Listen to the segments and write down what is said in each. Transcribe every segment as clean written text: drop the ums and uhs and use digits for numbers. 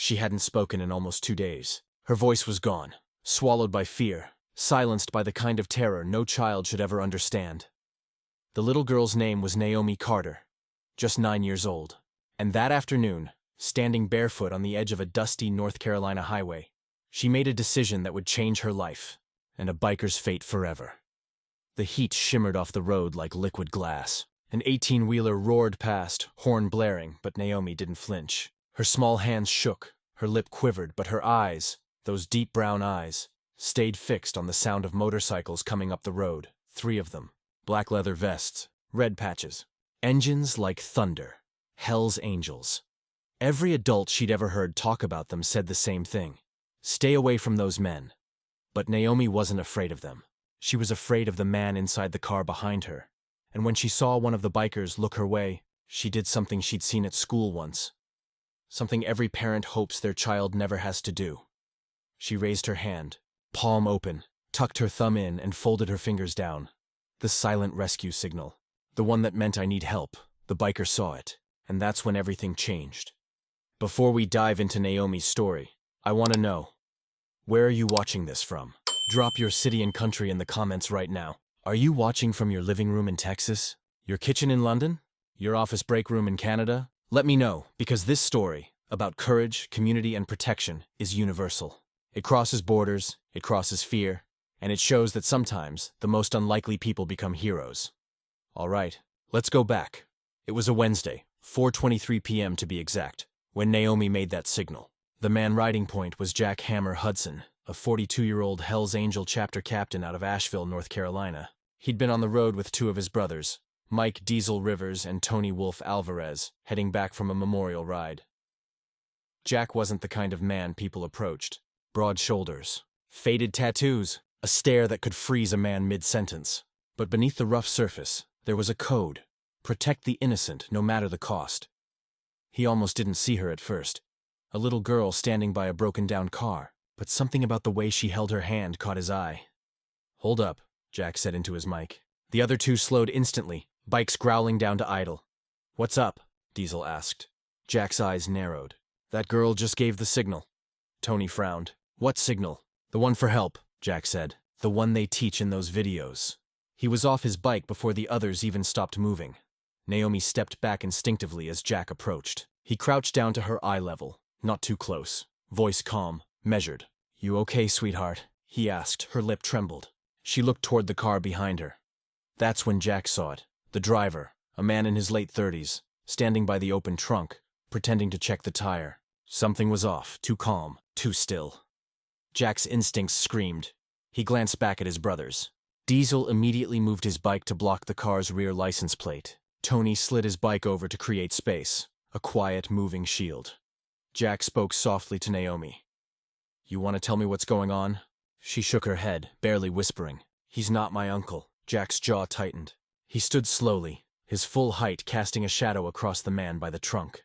She hadn't spoken in almost 2 days. Her voice was gone, swallowed by fear, silenced by the kind of terror no child should ever understand. The little girl's name was Naomi Carter, just 9 years old. And that afternoon, standing barefoot on the edge of a dusty North Carolina highway, she made a decision that would change her life and a biker's fate forever. The heat shimmered off the road like liquid glass. An 18-wheeler roared past, horn blaring, but Naomi didn't flinch. Her small hands shook, her lip quivered, but her eyes, those deep brown eyes, stayed fixed on the sound of motorcycles coming up the road, 3 of them. Black leather vests, red patches, engines like thunder, Hell's Angels. Every adult she'd ever heard talk about them said the same thing. Stay away from those men. But Naomi wasn't afraid of them. She was afraid of the man inside the car behind her. And when she saw one of the bikers look her way, she did something she'd seen at school once. Something every parent hopes their child never has to do. She raised her hand, palm open, tucked her thumb in, and folded her fingers down. The silent rescue signal. The one that meant I need help. The biker saw it, and that's when everything changed. Before we dive into Naomi's story, I want to know, where are you watching this from? Drop your city and country in the comments right now. Are you watching from your living room in Texas? Your kitchen in London? Your office break room in Canada? Let me know, because this story, about courage, community, and protection, is universal. It crosses borders, it crosses fear, and it shows that sometimes the most unlikely people become heroes. All right, let's go back. It was a Wednesday, 4:23 p.m. to be exact, when Naomi made that signal. The man riding point was Jack Hammer Hudson, a 42-year-old Hell's Angel chapter captain out of Asheville, North Carolina. He'd been on the road with 2 of his brothers, Mike Diesel Rivers and Tony Wolf Alvarez, heading back from a memorial ride. Jack wasn't the kind of man people approached. Broad shoulders, faded tattoos, a stare that could freeze a man mid-sentence. But beneath the rough surface, there was a code. Protect the innocent, no matter the cost. He almost didn't see her at first. A little girl standing by a broken-down car, but something about the way she held her hand caught his eye. "Hold up," Jack said into his mic. The other 2 slowed instantly, bikes growling down to idle. "What's up?" Diesel asked. Jack's eyes narrowed. "That girl just gave the signal." Tony frowned. "What signal?" "The one for help," Jack said. "The one they teach in those videos." He was off his bike before the others even stopped moving. Naomi stepped back instinctively as Jack approached. He crouched down to her eye level, not too close, voice calm, measured. "You okay, sweetheart?" he asked. Her lip trembled. She looked toward the car behind her. That's when Jack saw it. The driver, a man in his late 30s, standing by the open trunk, pretending to check the tire. Something was off, too calm, too still. Jack's instincts screamed. He glanced back at his brothers. Diesel immediately moved his bike to block the car's rear license plate. Tony slid his bike over to create space, a quiet, moving shield. Jack spoke softly to Naomi. "You want to tell me what's going on?" She shook her head, barely whispering. "He's not my uncle." Jack's jaw tightened. He stood slowly, his full height casting a shadow across the man by the trunk.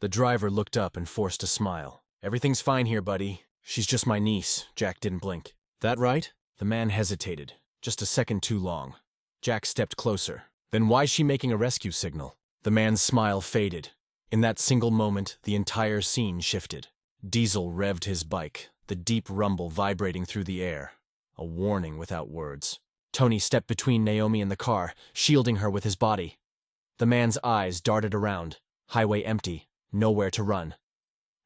The driver looked up and forced a smile. "Everything's fine here, buddy. She's just my niece." Jack didn't blink. "That right?" The man hesitated, just a second too long. Jack stepped closer. "Then why's she making a rescue signal?" The man's smile faded. In that single moment, the entire scene shifted. Diesel revved his bike, the deep rumble vibrating through the air. A warning without words. Tony stepped between Naomi and the car, shielding her with his body. The man's eyes darted around. Highway empty, nowhere to run.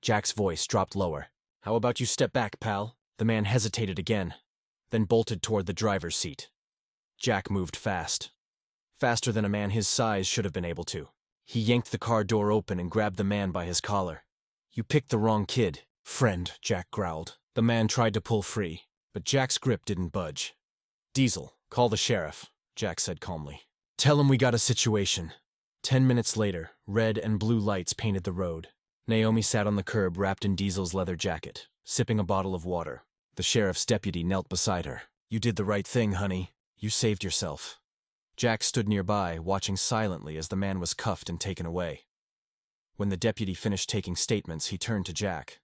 Jack's voice dropped lower. "How about you step back, pal?" The man hesitated again, then bolted toward the driver's seat. Jack moved fast. Faster than a man his size should have been able to. He yanked the car door open and grabbed the man by his collar. "You picked the wrong kid, friend," Jack growled. The man tried to pull free, but Jack's grip didn't budge. "Diesel, call the sheriff," Jack said calmly. "Tell him we got a situation." 10 minutes later, red and blue lights painted the road. Naomi sat on the curb wrapped in Diesel's leather jacket, sipping a bottle of water. The sheriff's deputy knelt beside her. "You did the right thing, honey. You saved yourself." Jack stood nearby, watching silently as the man was cuffed and taken away. When the deputy finished taking statements, he turned to Jack.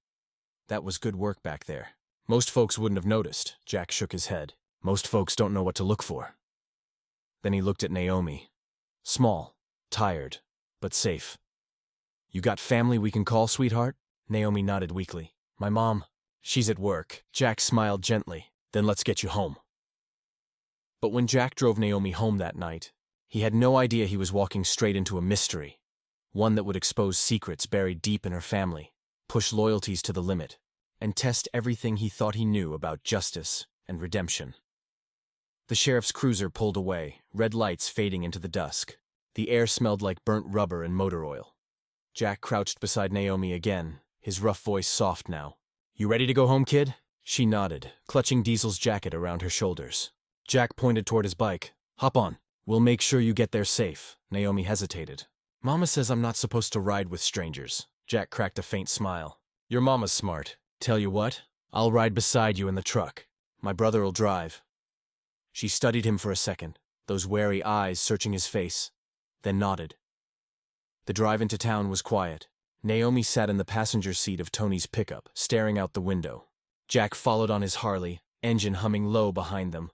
"That was good work back there." "Most folks wouldn't have noticed," Jack shook his head. "Most folks don't know what to look for." Then he looked at Naomi. Small, tired, but safe. "You got family we can call, sweetheart?" Naomi nodded weakly. My mom, she's at work. Jack smiled gently. Then let's get you home. But when Jack drove Naomi home that night, he had no idea he was walking straight into a mystery. One that would expose secrets buried deep in her family, push loyalties to the limit, and test everything he thought he knew about justice and redemption. The sheriff's cruiser pulled away, red lights fading into the dusk. The air smelled like burnt rubber and motor oil. Jack crouched beside Naomi again, his rough voice soft now. You ready to go home, kid? She nodded, clutching Diesel's jacket around her shoulders. Jack pointed toward his bike. Hop on. We'll make sure you get there safe. Naomi hesitated. Mama says I'm not supposed to ride with strangers. Jack cracked a faint smile. Your mama's smart. Tell you what, I'll ride beside you in the truck. My brother'll drive. She studied him for a second, those wary eyes searching his face, then nodded. The drive into town was quiet. Naomi sat in the passenger seat of Tony's pickup, staring out the window. Jack followed on his Harley, engine humming low behind them.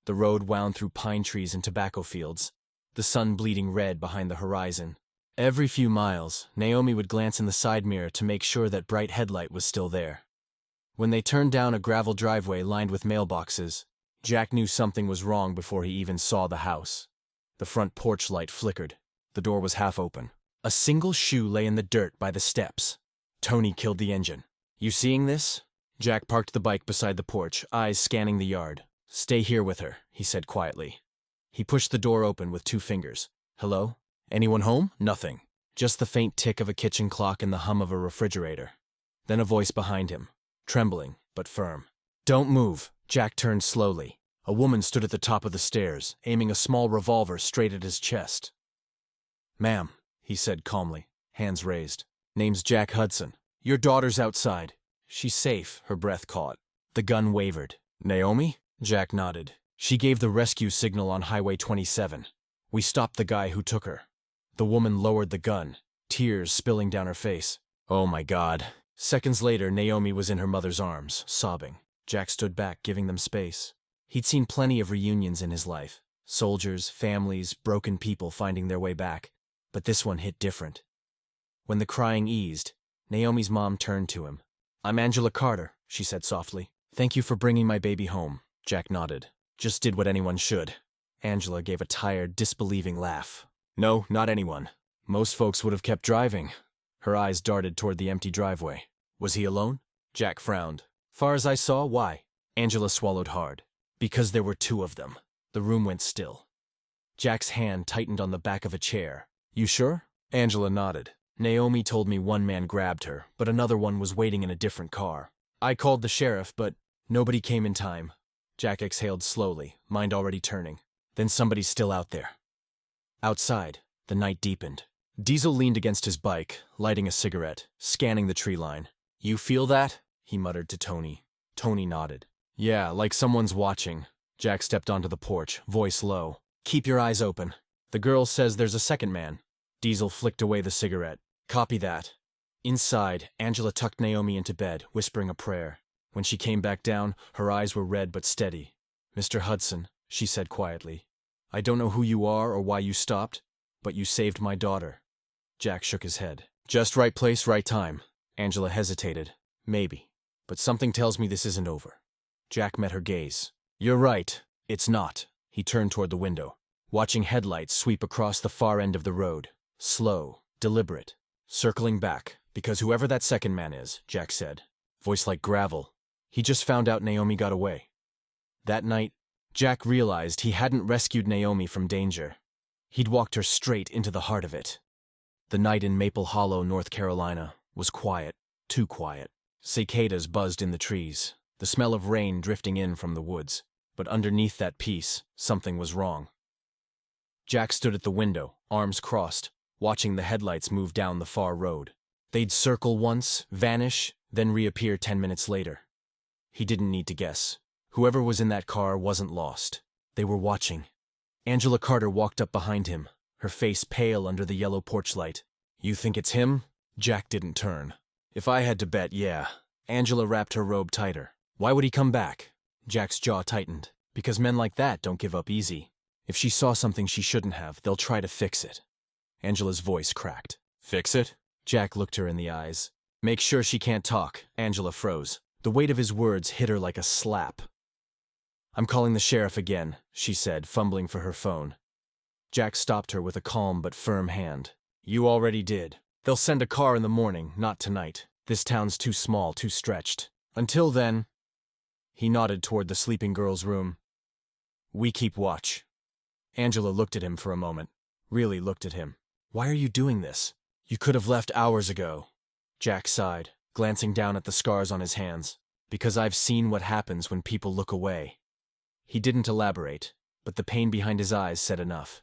The road wound through pine trees and tobacco fields, the sun bleeding red behind the horizon. Every few miles, Naomi would glance in the side mirror to make sure that bright headlight was still there. When they turned down a gravel driveway lined with mailboxes, Jack knew something was wrong before he even saw the house. The front porch light flickered. The door was half open. A single shoe lay in the dirt by the steps. Tony killed the engine. You seeing this? Jack parked the bike beside the porch, eyes scanning the yard. Stay here with her, he said quietly. He pushed the door open with 2 fingers. Hello? Anyone home? Nothing. Just the faint tick of a kitchen clock and the hum of a refrigerator. Then a voice behind him, trembling but firm. Don't move. Jack turned slowly. A woman stood at the top of the stairs, aiming a small revolver straight at his chest. Ma'am, he said calmly, hands raised. Name's Jack Hudson. Your daughter's outside. She's safe, her breath caught. The gun wavered. Naomi? Jack nodded. She gave the rescue signal on Highway 27. We stopped the guy who took her. The woman lowered the gun, tears spilling down her face. Oh my God. Seconds later, Naomi was in her mother's arms, sobbing. Jack stood back, giving them space. He'd seen plenty of reunions in his life. Soldiers, families, broken people finding their way back. But this one hit different. When the crying eased, Naomi's mom turned to him. I'm Angela Carter, she said softly. Thank you for bringing my baby home. Jack nodded. Just did what anyone should. Angela gave a tired, disbelieving laugh. No, not anyone. Most folks would have kept driving. Her eyes darted toward the empty driveway. Was he alone? Jack frowned. Far as I saw, why? Angela swallowed hard. Because there were 2 of them. The room went still. Jack's hand tightened on the back of a chair. You sure? Angela nodded. Naomi told me one man grabbed her, but another one was waiting in a different car. I called the sheriff, but nobody came in time. Jack exhaled slowly, mind already turning. Then somebody's still out there. Outside, the night deepened. Diesel leaned against his bike, lighting a cigarette, scanning the tree line. You feel that? He muttered to Tony. Tony nodded. Yeah, like someone's watching. Jack stepped onto the porch, voice low. Keep your eyes open. The girl says there's a second man. Diesel flicked away the cigarette. Copy that. Inside, Angela tucked Naomi into bed, whispering a prayer. When she came back down, her eyes were red but steady. Mr. Hudson, she said quietly. I don't know who you are or why you stopped, but you saved my daughter. Jack shook his head. Just right place, right time. Angela hesitated. Maybe. But something tells me this isn't over. Jack met her gaze. You're right. It's not. He turned toward the window, watching headlights sweep across the far end of the road. Slow, deliberate. Circling back, because whoever that second man is, Jack said. Voice like gravel. He just found out Naomi got away. That night, Jack realized he hadn't rescued Naomi from danger. He'd walked her straight into the heart of it. The night in Maple Hollow, North Carolina, was quiet, too quiet. Cicadas buzzed in the trees, the smell of rain drifting in from the woods. But underneath that peace, something was wrong. Jack stood at the window, arms crossed, watching the headlights move down the far road. They'd circle once, vanish, then reappear 10 minutes later. He didn't need to guess. Whoever was in that car wasn't lost. They were watching. Angela Carter walked up behind him, her face pale under the yellow porch light. You think it's him? Jack didn't turn. If I had to bet, yeah. Angela wrapped her robe tighter. Why would he come back? Jack's jaw tightened. Because men like that don't give up easy. If she saw something she shouldn't have, they'll try to fix it. Angela's voice cracked. Fix it? Jack looked her in the eyes. Make sure she can't talk. Angela froze. The weight of his words hit her like a slap. I'm calling the sheriff again, she said, fumbling for her phone. Jack stopped her with a calm but firm hand. You already did. They'll send a car in the morning, not tonight. This town's too small, too stretched. Until then, he nodded toward the sleeping girl's room. We keep watch. Angela looked at him for a moment. Really looked at him. Why are you doing this? You could have left hours ago. Jack sighed, glancing down at the scars on his hands. Because I've seen what happens when people look away. He didn't elaborate, but the pain behind his eyes said enough.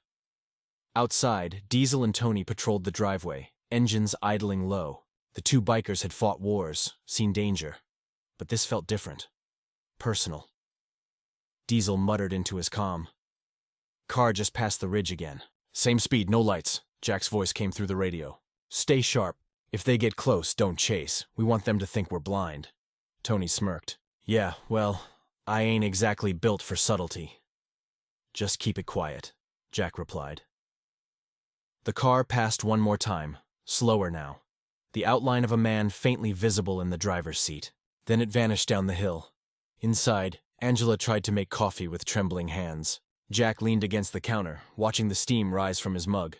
Outside, Diesel and Tony patrolled the driveway, engines idling low. The two bikers had fought wars, seen danger. But this felt different. Personal. Diesel muttered into his comm. Car just passed the ridge again. Same speed, no lights. Jack's voice came through the radio. Stay sharp. If they get close, don't chase. We want them to think we're blind. Tony smirked. Yeah, well, I ain't exactly built for subtlety. Just keep it quiet, Jack replied. The car passed one more time, slower now. The outline of a man faintly visible in the driver's seat. Then it vanished down the hill. Inside, Angela tried to make coffee with trembling hands. Jack leaned against the counter, watching the steam rise from his mug.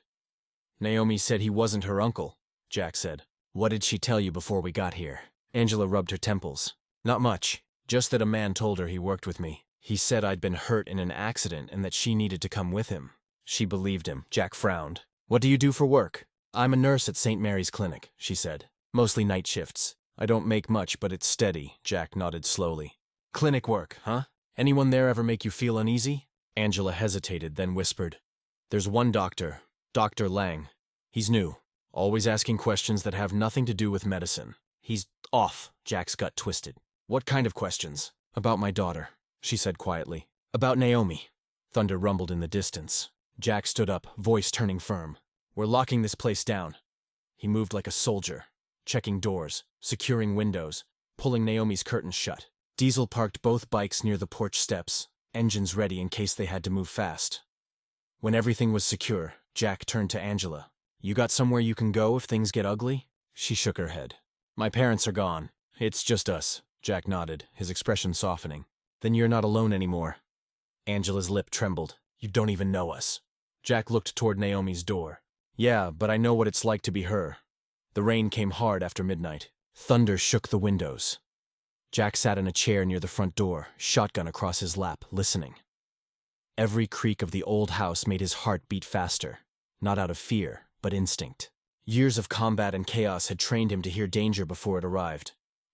Naomi said he wasn't her uncle, Jack said. What did she tell you before we got here? Angela rubbed her temples. Not much, just that a man told her he worked with me. He said I'd been hurt in an accident and that she needed to come with him. She believed him. Jack frowned. What do you do for work? I'm a nurse at St. Mary's Clinic, she said. Mostly night shifts. I don't make much, but it's steady, Jack nodded slowly. Clinic work, huh? Anyone there ever make you feel uneasy? Angela hesitated, then whispered. There's one doctor, Dr. Lang. He's new, always asking questions that have nothing to do with medicine. He's off, Jack's gut twisted. What kind of questions? About my daughter, she said quietly. About Naomi. Thunder rumbled in the distance. Jack stood up, voice turning firm. We're locking this place down. He moved like a soldier, checking doors, securing windows, pulling Naomi's curtains shut. Diesel parked both bikes near the porch steps, engines ready in case they had to move fast. When everything was secure, Jack turned to Angela. You got somewhere you can go if things get ugly? She shook her head. My parents are gone. It's just us. Jack nodded, his expression softening. Then you're not alone anymore. Angela's lip trembled. You don't even know us. Jack looked toward Naomi's door. Yeah, but I know what it's like to be her. The rain came hard after midnight. Thunder shook the windows. Jack sat in a chair near the front door, shotgun across his lap, listening. Every creak of the old house made his heart beat faster, not out of fear, but instinct. Years of combat and chaos had trained him to hear danger before it arrived.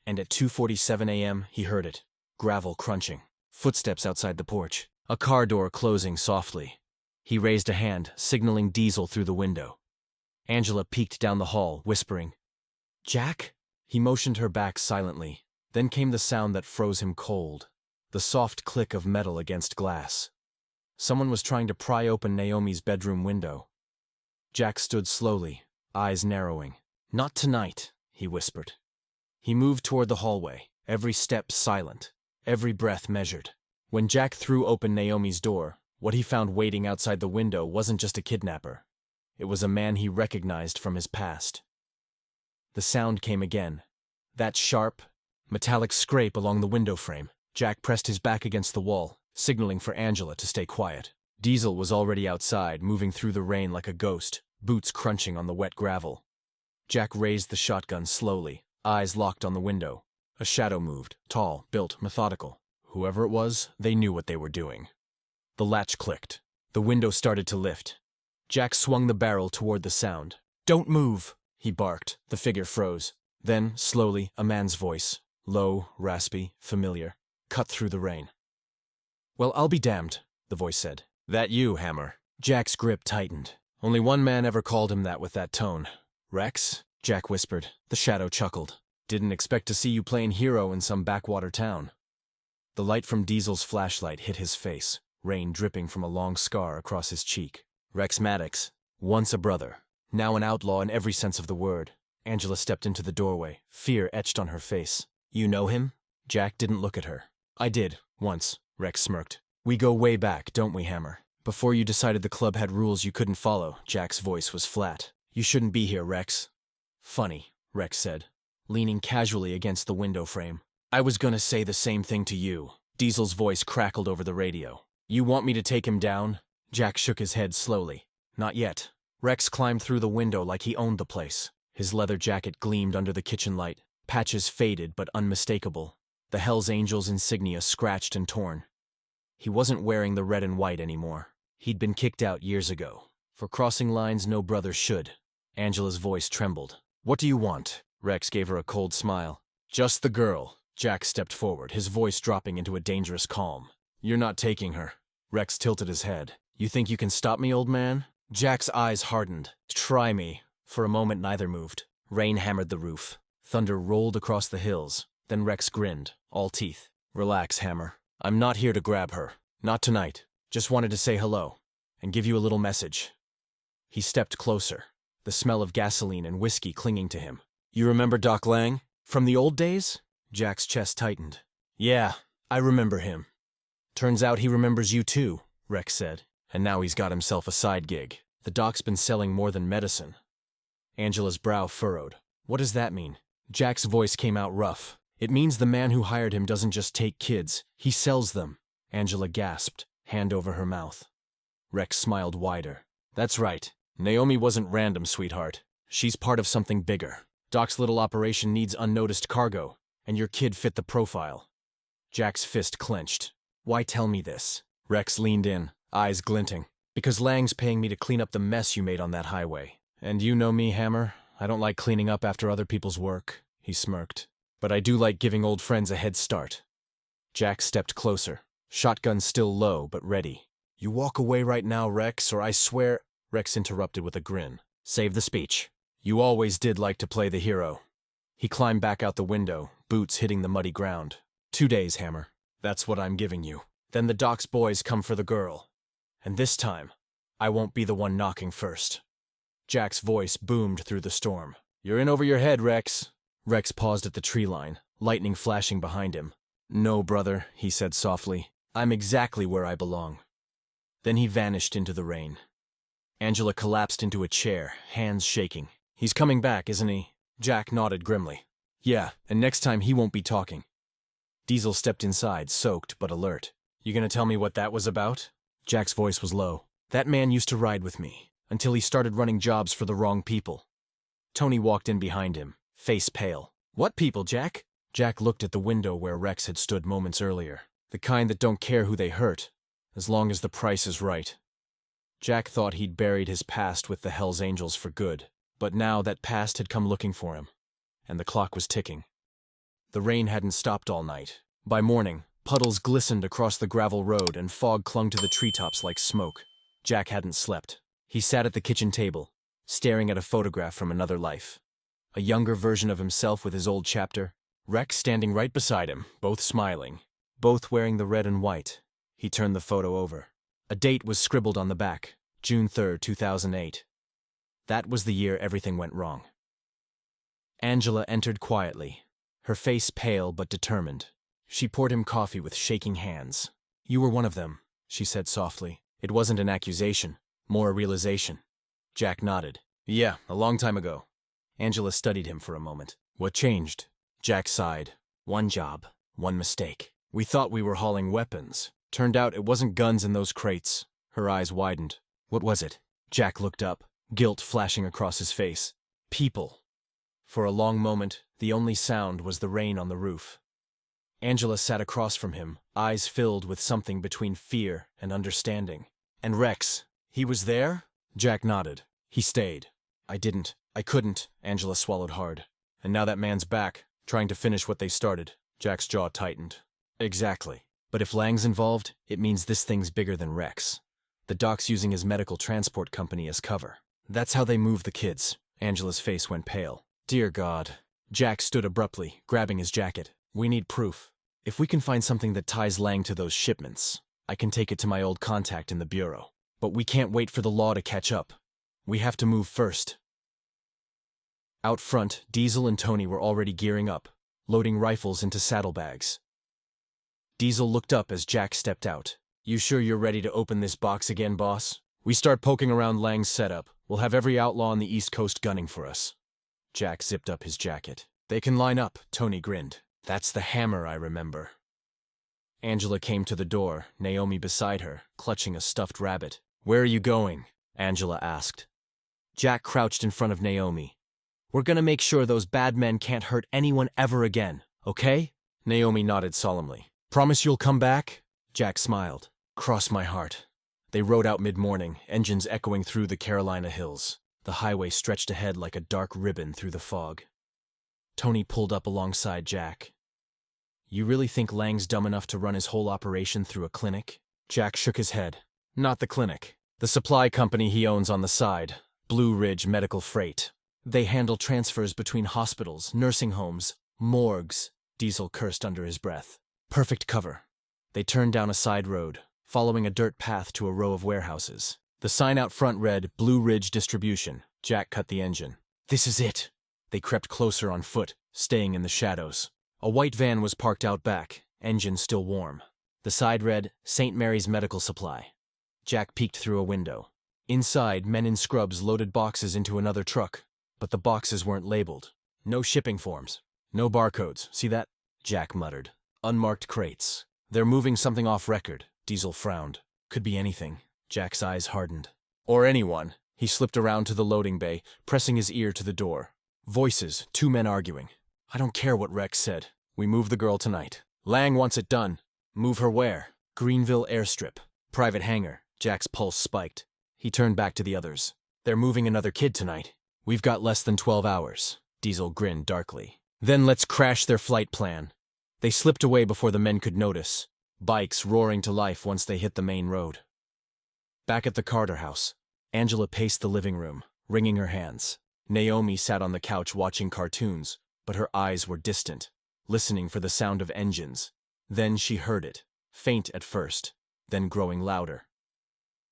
And at 2:47 a.m., he heard it. Gravel crunching. Footsteps outside the porch. A car door closing softly. He raised a hand, signaling Diesel through the window. Angela peeked down the hall, whispering, Jack? He motioned her back silently. Then came the sound that froze him cold. The soft click of metal against glass. Someone was trying to pry open Naomi's bedroom window. Jack stood slowly, eyes narrowing. Not tonight, he whispered. He moved toward the hallway, every step silent, every breath measured. When Jack threw open Naomi's door, what he found waiting outside the window wasn't just a kidnapper. It was a man he recognized from his past. The sound came again. That sharp, metallic scrape along the window frame. Jack pressed his back against the wall, signaling for Angela to stay quiet. Diesel was already outside, moving through the rain like a ghost, boots crunching on the wet gravel. Jack raised the shotgun slowly, eyes locked on the window. A shadow moved, tall, built, methodical. Whoever it was, they knew what they were doing. The latch clicked. The window started to lift. Jack swung the barrel toward the sound. Don't move, he barked. The figure froze. Then, slowly, a man's voice, low, raspy, familiar, cut through the rain. Well, I'll be damned, the voice said. That you, Hammer? Jack's grip tightened. Only one man ever called him that with that tone. Rex? Jack whispered. The shadow chuckled. Didn't expect to see you playing hero in some backwater town. The light from Diesel's flashlight hit his face, rain dripping from a long scar across his cheek. Rex Maddox, once a brother, now an outlaw in every sense of the word. Angela stepped into the doorway, fear etched on her face. You know him? Jack didn't look at her. I did, once, Rex smirked. We go way back, don't we, Hammer? Before you decided the club had rules you couldn't follow, Jack's voice was flat. You shouldn't be here, Rex. Funny, Rex said. leaning casually against the window frame. "I was gonna say the same thing to you." Diesel's voice crackled over the radio. "You want me to take him down?" Jack shook his head slowly. "Not yet." Rex climbed through the window like he owned the place. His leather jacket gleamed under the kitchen light, patches faded but unmistakable, the Hells Angels insignia scratched and torn. He wasn't wearing the red and white anymore. He'd been kicked out years ago, for crossing lines no brother should. Angela's voice trembled. "What do you want?" Rex gave her a cold smile. "Just the girl." Jack stepped forward, his voice dropping into a dangerous calm. "You're not taking her." Rex tilted his head. "You think you can stop me, old man?" Jack's eyes hardened. "Try me." For a moment neither moved. Rain hammered the roof. Thunder rolled across the hills. Then Rex grinned, all teeth. "Relax, Hammer. I'm not here to grab her. Not tonight. Just wanted to say hello, and give you a little message." He stepped closer, the smell of gasoline and whiskey clinging to him. "You remember Doc Lang? From the old days?" Jack's chest tightened. "Yeah, I remember him." "Turns out he remembers you too," Rex said. "And now he's got himself a side gig. The doc's been selling more than medicine." Angela's brow furrowed. "What does that mean?" Jack's voice came out rough. "It means the man who hired him doesn't just take kids, he sells them." Angela gasped, hand over her mouth. Rex smiled wider. "That's right. Naomi wasn't random, sweetheart. She's part of something bigger. Doc's little operation needs unnoticed cargo, and your kid fit the profile." Jack's fist clenched. "Why tell me this?" Rex leaned in, eyes glinting. "Because Lang's paying me to clean up the mess you made on that highway. And you know me, Hammer. I don't like cleaning up after other people's work." He smirked. "But I do like giving old friends a head start." Jack stepped closer, shotgun still low but ready. "You walk away right now, Rex, or I swear—" Rex interrupted with a grin. "Save the speech. You always did like to play the hero." He climbed back out the window, boots hitting the muddy ground. 2 days, Hammer. That's what I'm giving you. Then the doc's boys come for the girl. And this time, I won't be the one knocking first." Jack's voice boomed through the storm. "You're in over your head, Rex." Rex paused at the tree line, lightning flashing behind him. "No, brother," he said softly. "I'm exactly where I belong." Then he vanished into the rain. Angela collapsed into a chair, hands shaking. "He's coming back, isn't he?" Jack nodded grimly. "Yeah, and next time he won't be talking." Diesel stepped inside, soaked but alert. "You gonna tell me what that was about?" Jack's voice was low. "That man used to ride with me, until he started running jobs for the wrong people." Tony walked in behind him, face pale. "What people, Jack?" Jack looked at the window where Rex had stood moments earlier. "The kind that don't care who they hurt, as long as the price is right." Jack thought he'd buried his past with the Hells Angels for good, but now that past had come looking for him, and the clock was ticking. The rain hadn't stopped all night. By morning, puddles glistened across the gravel road and fog clung to the treetops like smoke. Jack hadn't slept. He sat at the kitchen table, staring at a photograph from another life. A younger version of himself with his old chapter, Rex standing right beside him, both smiling, both wearing the red and white. He turned the photo over. A date was scribbled on the back, June 3rd, 2008. That was the year everything went wrong. Angela entered quietly, her face pale but determined. She poured him coffee with shaking hands. "You were one of them," she said softly. It wasn't an accusation, more a realization. Jack nodded. "Yeah, a long time ago." Angela studied him for a moment. "What changed?" Jack sighed. "One job, one mistake. We thought we were hauling weapons. Turned out it wasn't guns in those crates." Her eyes widened. "What was it?" Jack looked up, guilt flashing across his face. "People." For a long moment, the only sound was the rain on the roof. Angela sat across from him, eyes filled with something between fear and understanding. "And Rex, he was there?" Jack nodded. "He stayed." I couldn't," Angela swallowed hard. "And now that man's back, trying to finish what they started." Jack's jaw tightened. "Exactly. But if Lang's involved, it means this thing's bigger than Rex. The doc's using his medical transport company as cover. That's how they move the kids." Angela's face went pale. "Dear God." Jack stood abruptly, grabbing his jacket. "We need proof. If we can find something that ties Lang to those shipments, I can take it to my old contact in the Bureau. But we can't wait for the law to catch up. We have to move first." Out front, Diesel and Tony were already gearing up, loading rifles into saddlebags. Diesel looked up as Jack stepped out. "You sure you're ready to open this box again, boss? We start poking around Lang's setup, we'll have every outlaw on the East Coast gunning for us." Jack zipped up his jacket. They can line up, Tony grinned. That's the hammer I remember. Angela came to the door, Naomi beside her, clutching a stuffed rabbit. Where are you going? Angela asked. Jack crouched in front of Naomi. We're gonna make sure those bad men can't hurt anyone ever again, okay? Naomi nodded solemnly. Promise you'll come back? Jack smiled. Cross my heart. They rode out mid-morning, engines echoing through the Carolina hills. The highway stretched ahead like a dark ribbon through the fog. Tony pulled up alongside Jack. You really think Lang's dumb enough to run his whole operation through a clinic? Jack shook his head. Not the clinic. The supply company he owns on the side, Blue Ridge Medical Freight. They handle transfers between hospitals, nursing homes, morgues. Diesel cursed under his breath. Perfect cover. They turned down a side road, following a dirt path to a row of warehouses. The sign out front read, Blue Ridge Distribution. Jack cut the engine. This is it. They crept closer on foot, staying in the shadows. A white van was parked out back, engine still warm. The side read, St. Mary's Medical Supply. Jack peeked through a window. Inside, men in scrubs loaded boxes into another truck, but the boxes weren't labeled. No shipping forms. No barcodes. See that? Jack muttered. Unmarked crates. They're moving something off record. Diesel frowned. Could be anything. Jack's eyes hardened. Or anyone. He slipped around to the loading bay, pressing his ear to the door. Voices, two men arguing. I don't care what Rex said. We move the girl tonight. Lang wants it done. Move her where? Greenville Airstrip. Private hangar. Jack's pulse spiked. He turned back to the others. They're moving another kid tonight. We've got less than 12 hours. Diesel grinned darkly. Then let's crash their flight plan. They slipped away before the men could notice. Bikes roaring to life once they hit the main road. Back at the Carter house, Angela paced the living room, wringing her hands. Naomi sat on the couch watching cartoons, but her eyes were distant, listening for the sound of engines. Then she heard it, faint at first, then growing louder.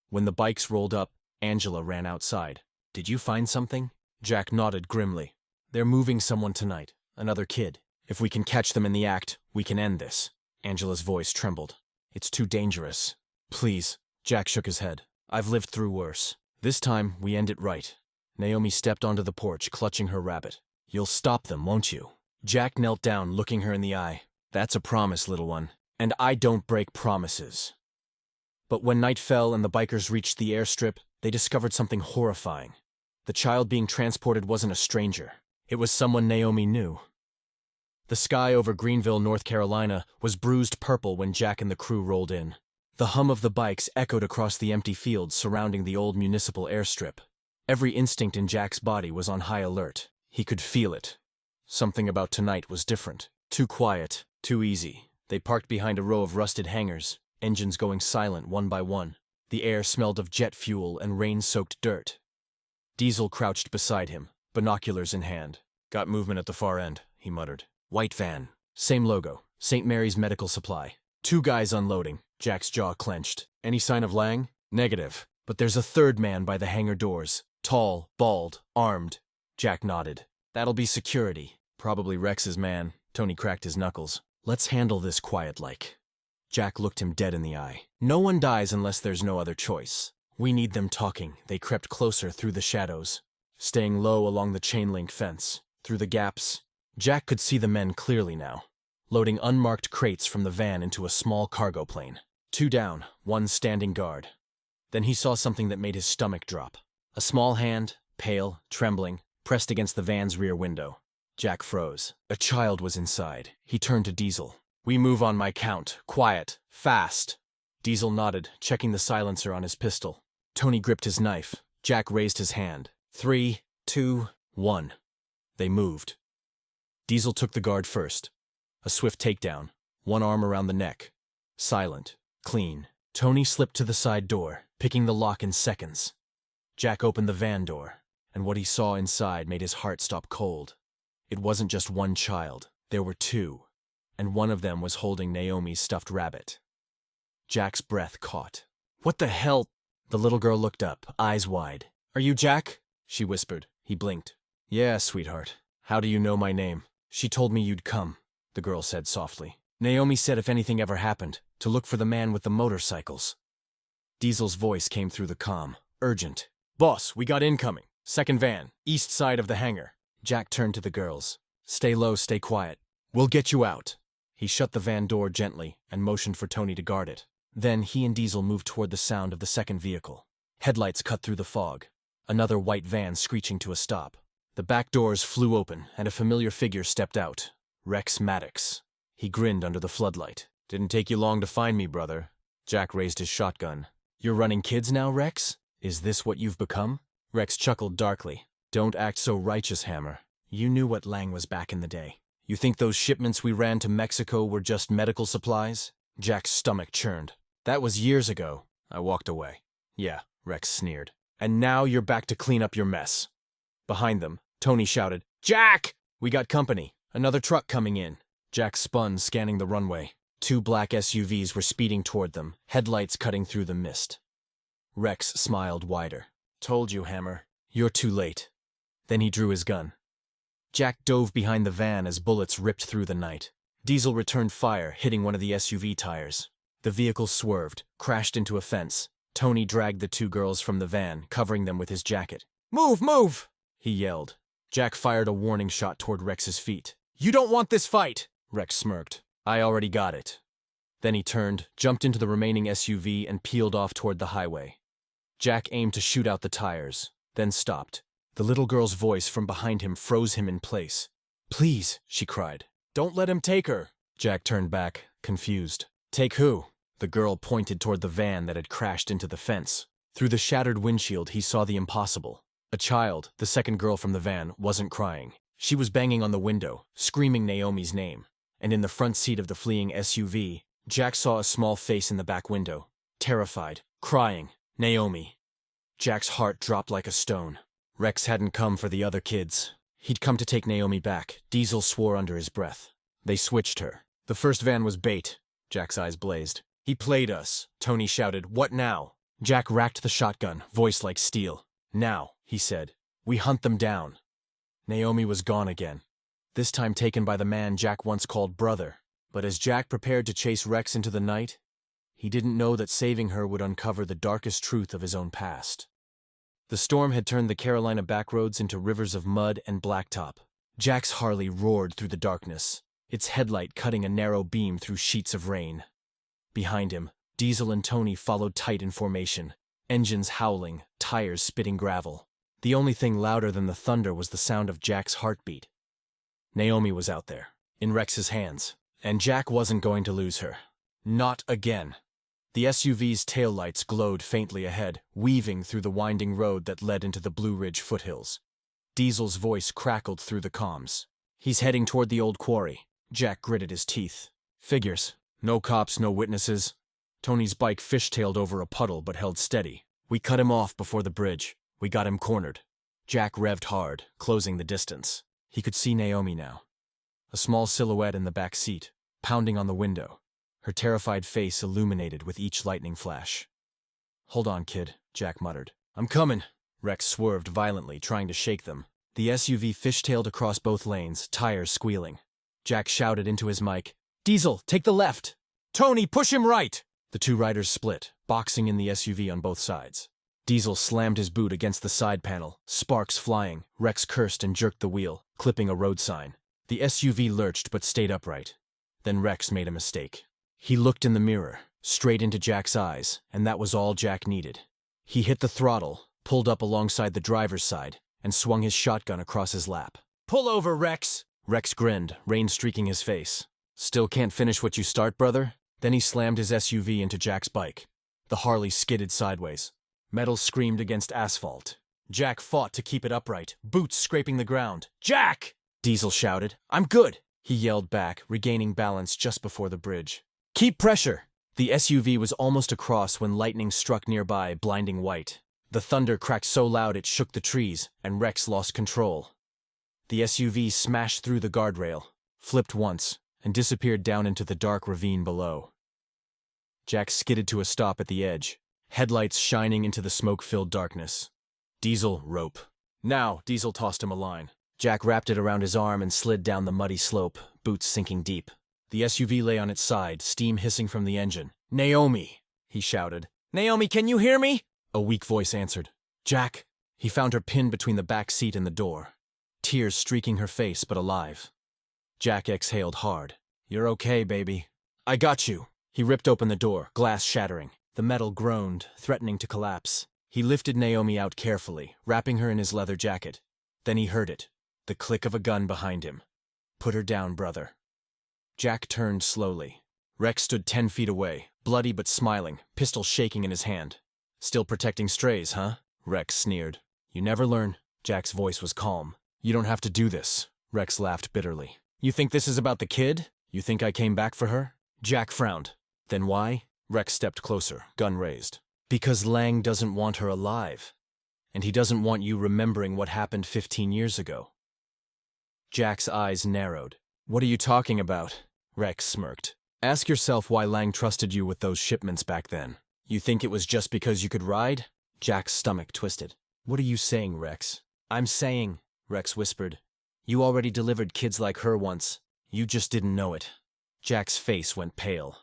When the bikes rolled up, Angela ran outside. Did you find something? Jack nodded grimly. They're moving someone tonight, another kid. If we can catch them in the act, we can end this. Angela's voice trembled. It's too dangerous. Please. Jack shook his head. I've lived through worse. This time, we end it right. Naomi stepped onto the porch, clutching her rabbit. You'll stop them, won't you? Jack knelt down, looking her in the eye. That's a promise, little one. And I don't break promises. But when night fell and the bikers reached the airstrip, they discovered something horrifying. The child being transported wasn't a stranger. It was someone Naomi knew. The sky over Greenville, North Carolina, was bruised purple when Jack and the crew rolled in. The hum of the bikes echoed across the empty fields surrounding the old municipal airstrip. Every instinct in Jack's body was on high alert. He could feel it. Something about tonight was different. Too quiet, too easy. They parked behind a row of rusted hangars, engines going silent one by one. The air smelled of jet fuel and rain-soaked dirt. Diesel crouched beside him, binoculars in hand. Got movement at the far end, he muttered. White van. Same logo. St. Mary's Medical Supply. Two guys unloading. Jack's jaw clenched. Any sign of Lang? Negative. But there's a third man by the hangar doors. Tall, bald, armed. Jack nodded. That'll be security. Probably Rex's man. Tony cracked his knuckles. Let's handle this quiet-like. Jack looked him dead in the eye. No one dies unless there's no other choice. We need them talking. They crept closer through the shadows, staying low along the chain-link fence. Through the gaps, Jack could see the men clearly now, loading unmarked crates from the van into a small cargo plane. Two down, one standing guard. Then he saw something that made his stomach drop. A small hand, pale, trembling, pressed against the van's rear window. Jack froze. A child was inside. He turned to Diesel. We move on my count. Quiet. Fast. Diesel nodded, checking the silencer on his pistol. Tony gripped his knife. Jack raised his hand. 3, 2, 1. They moved. Diesel took the guard first. A swift takedown. One arm around the neck. Silent. Clean. Tony slipped to the side door, picking the lock in seconds. Jack opened the van door, and what he saw inside made his heart stop cold. It wasn't just one child. There were two, and one of them was holding Naomi's stuffed rabbit. Jack's breath caught. What the hell? The little girl looked up, eyes wide. Are you Jack? She whispered. He blinked. Yeah, sweetheart. How do you know my name? She told me you'd come, the girl said softly. Naomi said if anything ever happened, to look for the man with the motorcycles. Diesel's voice came through the comm, urgent. Boss, we got incoming. Second van, east side of the hangar. Jack turned to the girls. Stay low, stay quiet. We'll get you out. He shut the van door gently and motioned for Tony to guard it. Then he and Diesel moved toward the sound of the second vehicle. Headlights cut through the fog. Another white van screeching to a stop. The back doors flew open and a familiar figure stepped out. Rex Maddox. He grinned under the floodlight. Didn't take you long to find me, brother. Jack raised his shotgun. You're running kids now, Rex? Is this what you've become? Rex chuckled darkly. Don't act so righteous, Hammer. You knew what Lang was back in the day. You think those shipments we ran to Mexico were just medical supplies? Jack's stomach churned. That was years ago. I walked away. Yeah, Rex sneered. And now you're back to clean up your mess. Behind them, Tony shouted, Jack! We got company. Another truck coming in. Jack spun, scanning the runway. 2 black SUVs were speeding toward them, headlights cutting through the mist. Rex smiled wider. Told you, Hammer. You're too late. Then he drew his gun. Jack dove behind the van as bullets ripped through the night. Diesel returned fire, hitting one of the SUV tires. The vehicle swerved, crashed into a fence. Tony dragged the 2 girls from the van, covering them with his jacket. Move, move! He yelled. Jack fired a warning shot toward Rex's feet. You don't want this fight! Rex smirked. I already got it. Then he turned, jumped into the remaining SUV, and peeled off toward the highway. Jack aimed to shoot out the tires, then stopped. The little girl's voice from behind him froze him in place. Please, she cried. Don't let him take her. Jack turned back, confused. Take who? The girl pointed toward the van that had crashed into the fence. Through the shattered windshield, he saw the impossible. A child, the second girl from the van, wasn't crying. She was banging on the window, screaming Naomi's name. And in the front seat of the fleeing SUV, Jack saw a small face in the back window. Terrified, crying, Naomi. Jack's heart dropped like a stone. Rex hadn't come for the other kids. He'd come to take Naomi back. Diesel swore under his breath. They switched her. The first van was bait. Jack's eyes blazed. He played us. Tony shouted, What now? Jack racked the shotgun, voice like steel. Now, he said. We hunt them down. Naomi was gone again. This time taken by the man Jack once called brother. But as Jack prepared to chase Rex into the night, he didn't know that saving her would uncover the darkest truth of his own past. The storm had turned the Carolina backroads into rivers of mud and blacktop. Jack's Harley roared through the darkness, its headlight cutting a narrow beam through sheets of rain. Behind him, Diesel and Tony followed tight in formation, engines howling, tires spitting gravel. The only thing louder than the thunder was the sound of Jack's heartbeat. Naomi was out there, in Rex's hands, and Jack wasn't going to lose her. Not again. The SUV's taillights glowed faintly ahead, weaving through the winding road that led into the Blue Ridge foothills. Diesel's voice crackled through the comms. He's heading toward the old quarry. Jack gritted his teeth. Figures. No cops, no witnesses. Tony's bike fishtailed over a puddle but held steady. We cut him off before the bridge. We got him cornered. Jack revved hard, closing the distance. He could see Naomi now. A small silhouette in the back seat, pounding on the window. Her terrified face illuminated with each lightning flash. Hold on, kid, Jack muttered. I'm coming. Rex swerved violently, trying to shake them. The SUV fishtailed across both lanes, tires squealing. Jack shouted into his mic, Diesel, take the left! Tony, push him right! The 2 riders split, boxing in the SUV on both sides. Diesel slammed his boot against the side panel, sparks flying. Rex cursed and jerked the wheel, clipping a road sign. The SUV lurched but stayed upright. Then Rex made a mistake. He looked in the mirror, straight into Jack's eyes, and that was all Jack needed. He hit the throttle, pulled up alongside the driver's side, and swung his shotgun across his lap. Pull over, Rex! Rex grinned, rain streaking his face. Still can't finish what you start, brother? Then he slammed his SUV into Jack's bike. The Harley skidded sideways. Metal screamed against asphalt. Jack fought to keep it upright, boots scraping the ground. Jack! Diesel shouted. I'm good! He yelled back, regaining balance just before the bridge. Keep pressure! The SUV was almost across when lightning struck nearby, blinding white. The thunder cracked so loud it shook the trees, and Rex lost control. The SUV smashed through the guardrail, flipped once, and disappeared down into the dark ravine below. Jack skidded to a stop at the edge, headlights shining into the smoke-filled darkness. Diesel, rope. Now, Diesel tossed him a line. Jack wrapped it around his arm and slid down the muddy slope, boots sinking deep. The SUV lay on its side, steam hissing from the engine. Naomi! He shouted. Naomi, can you hear me? A weak voice answered. Jack! He found her pinned between the back seat and the door. Tears streaking her face, but alive. Jack exhaled hard. You're okay, baby. I got you. He ripped open the door, glass shattering. The metal groaned, threatening to collapse. He lifted Naomi out carefully, wrapping her in his leather jacket. Then he heard it, the click of a gun behind him. Put her down, brother. Jack turned slowly. Rex stood 10 feet away, bloody but smiling, pistol shaking in his hand. Still protecting strays, huh? Rex sneered. You never learn. Jack's voice was calm. You don't have to do this. Rex laughed bitterly. You think this is about the kid? You think I came back for her? Jack frowned. Then why? Rex stepped closer, gun raised. Because Lang doesn't want her alive. And he doesn't want you remembering what happened 15 years ago. Jack's eyes narrowed. What are you talking about? Rex smirked. Ask yourself why Lang trusted you with those shipments back then. You think it was just because you could ride? Jack's stomach twisted. What are you saying, Rex? I'm saying, Rex whispered. You already delivered kids like her once. You just didn't know it. Jack's face went pale.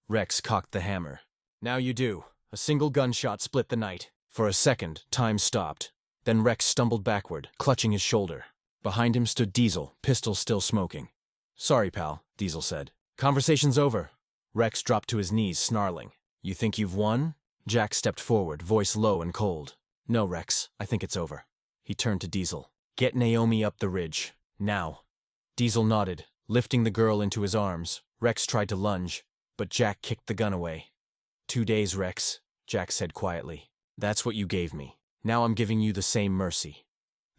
Rex cocked the hammer. Now you do. A single gunshot split the night. For a second, time stopped. Then Rex stumbled backward, clutching his shoulder. Behind him stood Diesel, pistol still smoking. Sorry, pal, Diesel said. Conversation's over. Rex dropped to his knees, snarling. You think you've won? Jack stepped forward, voice low and cold. No, Rex, I think it's over. He turned to Diesel. Get Naomi up the ridge. Now. Diesel nodded, lifting the girl into his arms. Rex tried to lunge, but Jack kicked the gun away. 2 days, Rex, Jack said quietly. That's what you gave me. Now I'm giving you the same mercy.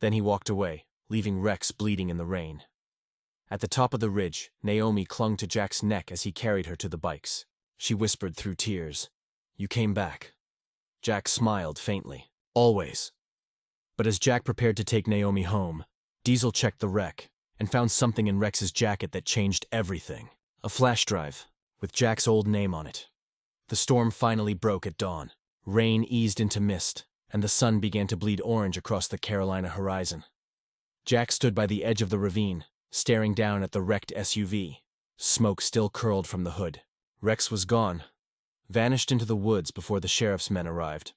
Then he walked away, leaving Rex bleeding in the rain. At the top of the ridge, Naomi clung to Jack's neck as he carried her to the bikes. She whispered through tears. You came back. Jack smiled faintly. Always. But as Jack prepared to take Naomi home, Diesel checked the wreck and found something in Rex's jacket that changed everything. A flash drive, with Jack's old name on it. The storm finally broke at dawn. Rain eased into mist, and the sun began to bleed orange across the Carolina horizon. Jack stood by the edge of the ravine, staring down at the wrecked SUV. Smoke still curled from the hood. Rex was gone, vanished into the woods before the sheriff's men arrived.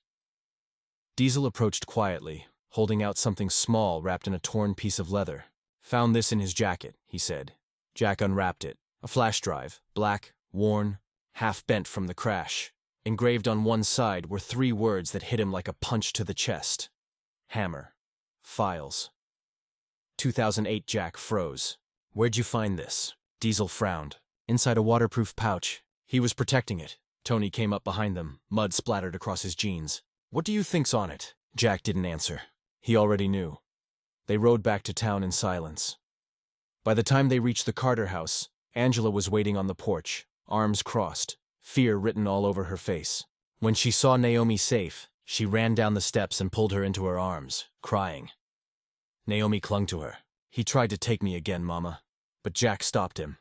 Diesel approached quietly, holding out something small wrapped in a torn piece of leather. Found this in his jacket, he said. Jack unwrapped it. A flash drive, black, worn, half bent from the crash. Engraved on one side were 3 words that hit him like a punch to the chest. Hammer. Files. 2008. Jack froze. Where'd you find this? Diesel frowned. Inside a waterproof pouch. He was protecting it. Tony came up behind them, mud splattered across his jeans. What do you think's on it? Jack didn't answer. He already knew. They rode back to town in silence. By the time they reached the Carter house, Angela was waiting on the porch, arms crossed, fear written all over her face. When she saw Naomi safe, she ran down the steps and pulled her into her arms, crying. Naomi clung to her. He tried to take me again, Mama. But Jack stopped him.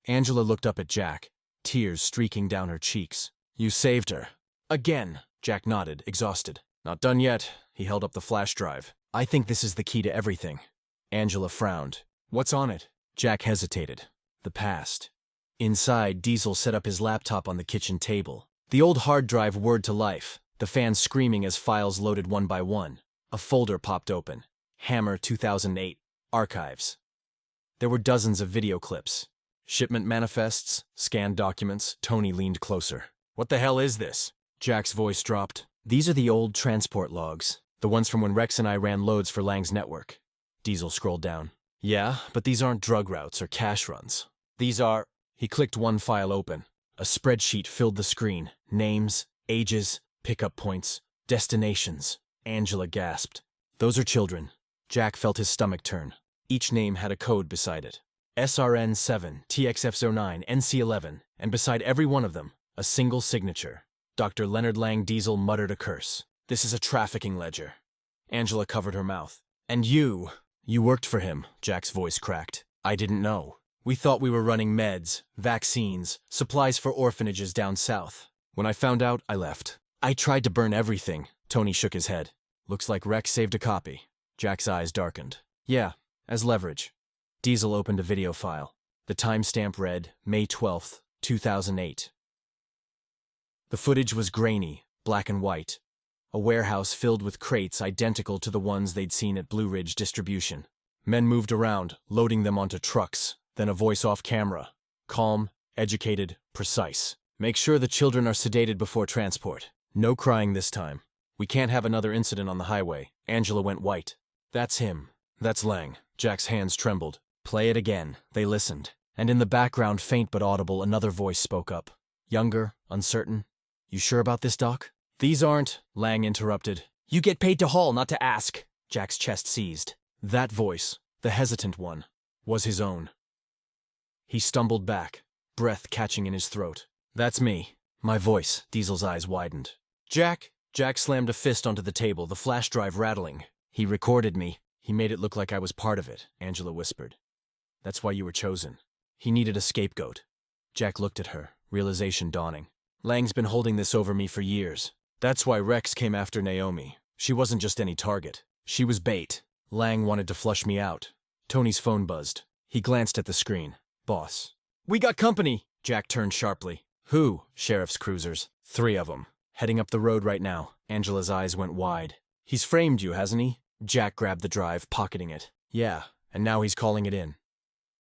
Angela looked up at Jack, tears streaking down her cheeks. You saved her. Again, Jack nodded, exhausted. Not done yet. He held up the flash drive. I think this is the key to everything. Angela frowned. What's on it? Jack hesitated. The past. Inside, Diesel set up his laptop on the kitchen table. The old hard drive whirred to life, the fan screaming as files loaded one by one. A folder popped open. Hammer 2008. Archives. There were dozens of video clips. Shipment manifests, scanned documents. Tony leaned closer. What the hell is this? Jack's voice dropped. These are the old transport logs. The ones from when Rex and I ran loads for Lang's network. Diesel scrolled down. Yeah, but these aren't drug routes or cash runs. These are... He clicked one file open. A spreadsheet filled the screen. Names, ages, pickup points, destinations. Angela gasped. Those are children. Jack felt his stomach turn. Each name had a code beside it. SRN7, TXF09, NC11, and beside every one of them, a single signature. Dr. Leonard Lang Diesel muttered a curse. This is a trafficking ledger. Angela covered her mouth. And you worked for him, Jack's voice cracked. I didn't know. We thought we were running meds, vaccines, supplies for orphanages down south. When I found out, I left. I tried to burn everything. Tony shook his head. Looks like Rex saved a copy. Jack's eyes darkened. Yeah, as leverage. Diesel opened a video file. The timestamp read May 12th, 2008. The footage was grainy, black and white. A warehouse filled with crates identical to the ones they'd seen at Blue Ridge Distribution. Men moved around, loading them onto trucks, Then a voice off camera. Calm, educated, precise. Make sure the children are sedated before transport. No crying this time. We can't have another incident on the highway. Angela went white. That's him. That's Lang. Jack's hands trembled. Play it again. They listened. And in the background, faint but audible, another voice spoke up. Younger, uncertain. You sure about this, Doc? These aren't, Lang interrupted. You get paid to haul, not to ask. Jack's chest seized. That voice, the hesitant one, was his own. He stumbled back, breath catching in his throat. That's me. My voice. Diesel's eyes widened. Jack? Jack slammed a fist onto the table, the flash drive rattling. He recorded me. He made it look like I was part of it, Angela whispered. That's why you were chosen. He needed a scapegoat. Jack looked at her, realization dawning. Lang's been holding this over me for years. That's why Rex came after Naomi. She wasn't just any target. She was bait. Lang wanted to flush me out. Tony's phone buzzed. He glanced at the screen. Boss. We got company! Jack turned sharply. Who? Sheriff's cruisers. 3 of them. Heading up the road right now. Angela's eyes went wide. He's framed you, hasn't he? Jack grabbed the drive, pocketing it. Yeah, and now he's calling it in.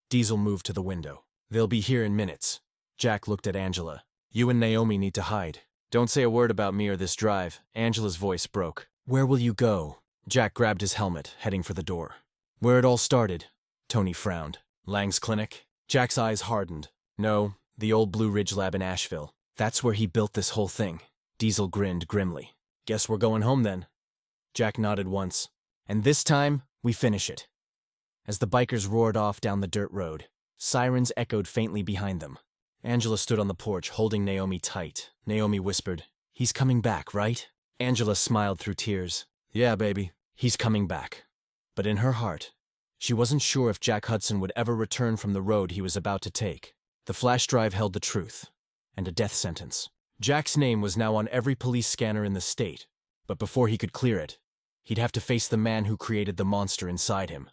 Diesel moved to the window. They'll be here in minutes. Jack looked at Angela. You and Naomi need to hide. Don't say a word about me or this drive. Angela's voice broke. Where will you go? Jack grabbed his helmet, heading for the door. Where it all started. Tony frowned. Lang's clinic? Jack's eyes hardened. No, the old Blue Ridge lab in Asheville. That's where he built this whole thing. Diesel grinned grimly. Guess we're going home then. Jack nodded once. And this time, we finish it. As the bikers roared off down the dirt road, sirens echoed faintly behind them. Angela stood on the porch, holding Naomi tight. Naomi whispered, He's coming back, right? Angela smiled through tears. Yeah, baby, he's coming back. But in her heart, she wasn't sure if Jack Hudson would ever return from the road he was about to take. The flash drive held the truth, and a death sentence. Jack's name was now on every police scanner in the state, but before he could clear it, he'd have to face the man who created the monster inside him.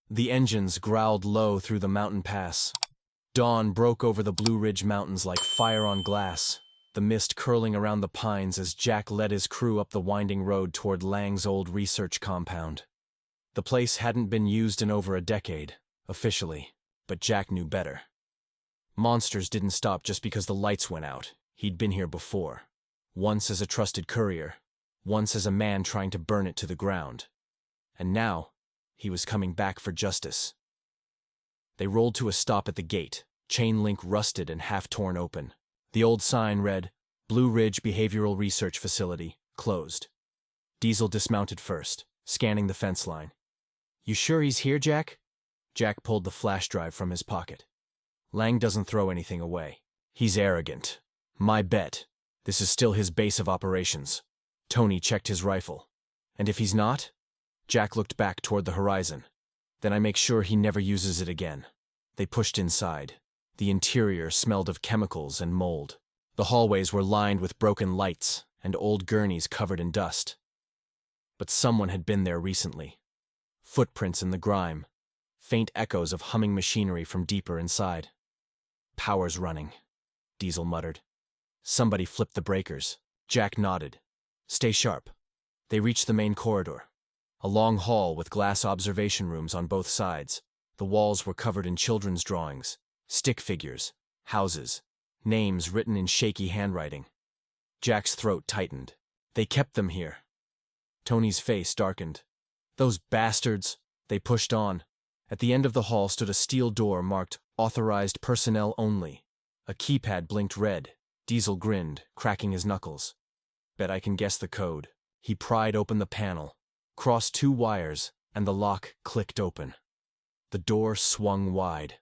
The engines growled low through the mountain pass. Dawn broke over the Blue Ridge Mountains like fire on glass, the mist curling around the pines as Jack led his crew up the winding road toward Lang's old research compound. The place hadn't been used in over a decade, officially, but Jack knew better. Monsters didn't stop just because the lights went out. He'd been here before. Once as a trusted courier, once as a man trying to burn it to the ground. And now, he was coming back for justice. They rolled to a stop at the gate, chain link rusted and half torn open. The old sign read, Blue Ridge Behavioral Research Facility, closed. Diesel dismounted first, scanning the fence line. You sure he's here, Jack? Jack pulled the flash drive from his pocket. Lang doesn't throw anything away. He's arrogant. My bet. This is still his base of operations. Tony checked his rifle. And if he's not? Jack looked back toward the horizon. Then I make sure he never uses it again. They pushed inside. The interior smelled of chemicals and mold. The hallways were lined with broken lights and old gurneys covered in dust. But someone had been there recently. Footprints in the grime. Faint echoes of humming machinery from deeper inside. Power's running, Diesel muttered. Somebody flipped the breakers. Jack nodded. Stay sharp. They reached the main corridor. A long hall with glass observation rooms on both sides. The walls were covered in children's drawings, stick figures, houses, names written in shaky handwriting. Jack's throat tightened. They kept them here. Tony's face darkened. Those bastards! They pushed on. At the end of the hall stood a steel door marked Authorized Personnel Only. A keypad blinked red. Diesel grinned, cracking his knuckles. Bet I can guess the code. He pried open the panel, crossed 2 wires, and the lock clicked open. The door swung wide.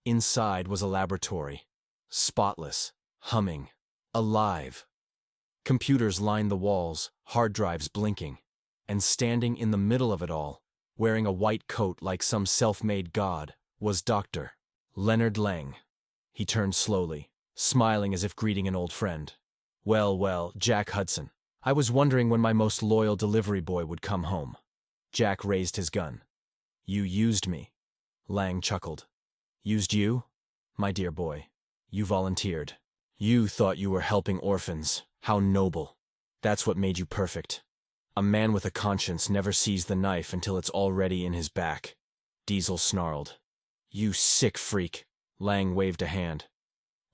Inside was a laboratory. Spotless, humming, alive. Computers lined the walls, hard drives blinking. And standing in the middle of it all, wearing a white coat like some self-made god, was Dr. Leonard Lang. He turned slowly, smiling as if greeting an old friend. Well, Jack Hudson. I was wondering when my most loyal delivery boy would come home. Jack raised his gun. You used me. Lang chuckled. Used you? My dear boy. You volunteered. You thought you were helping orphans. How noble. That's what made you perfect. A man with a conscience never sees the knife until it's already in his back. Diesel snarled. You sick freak. Lang waved a hand.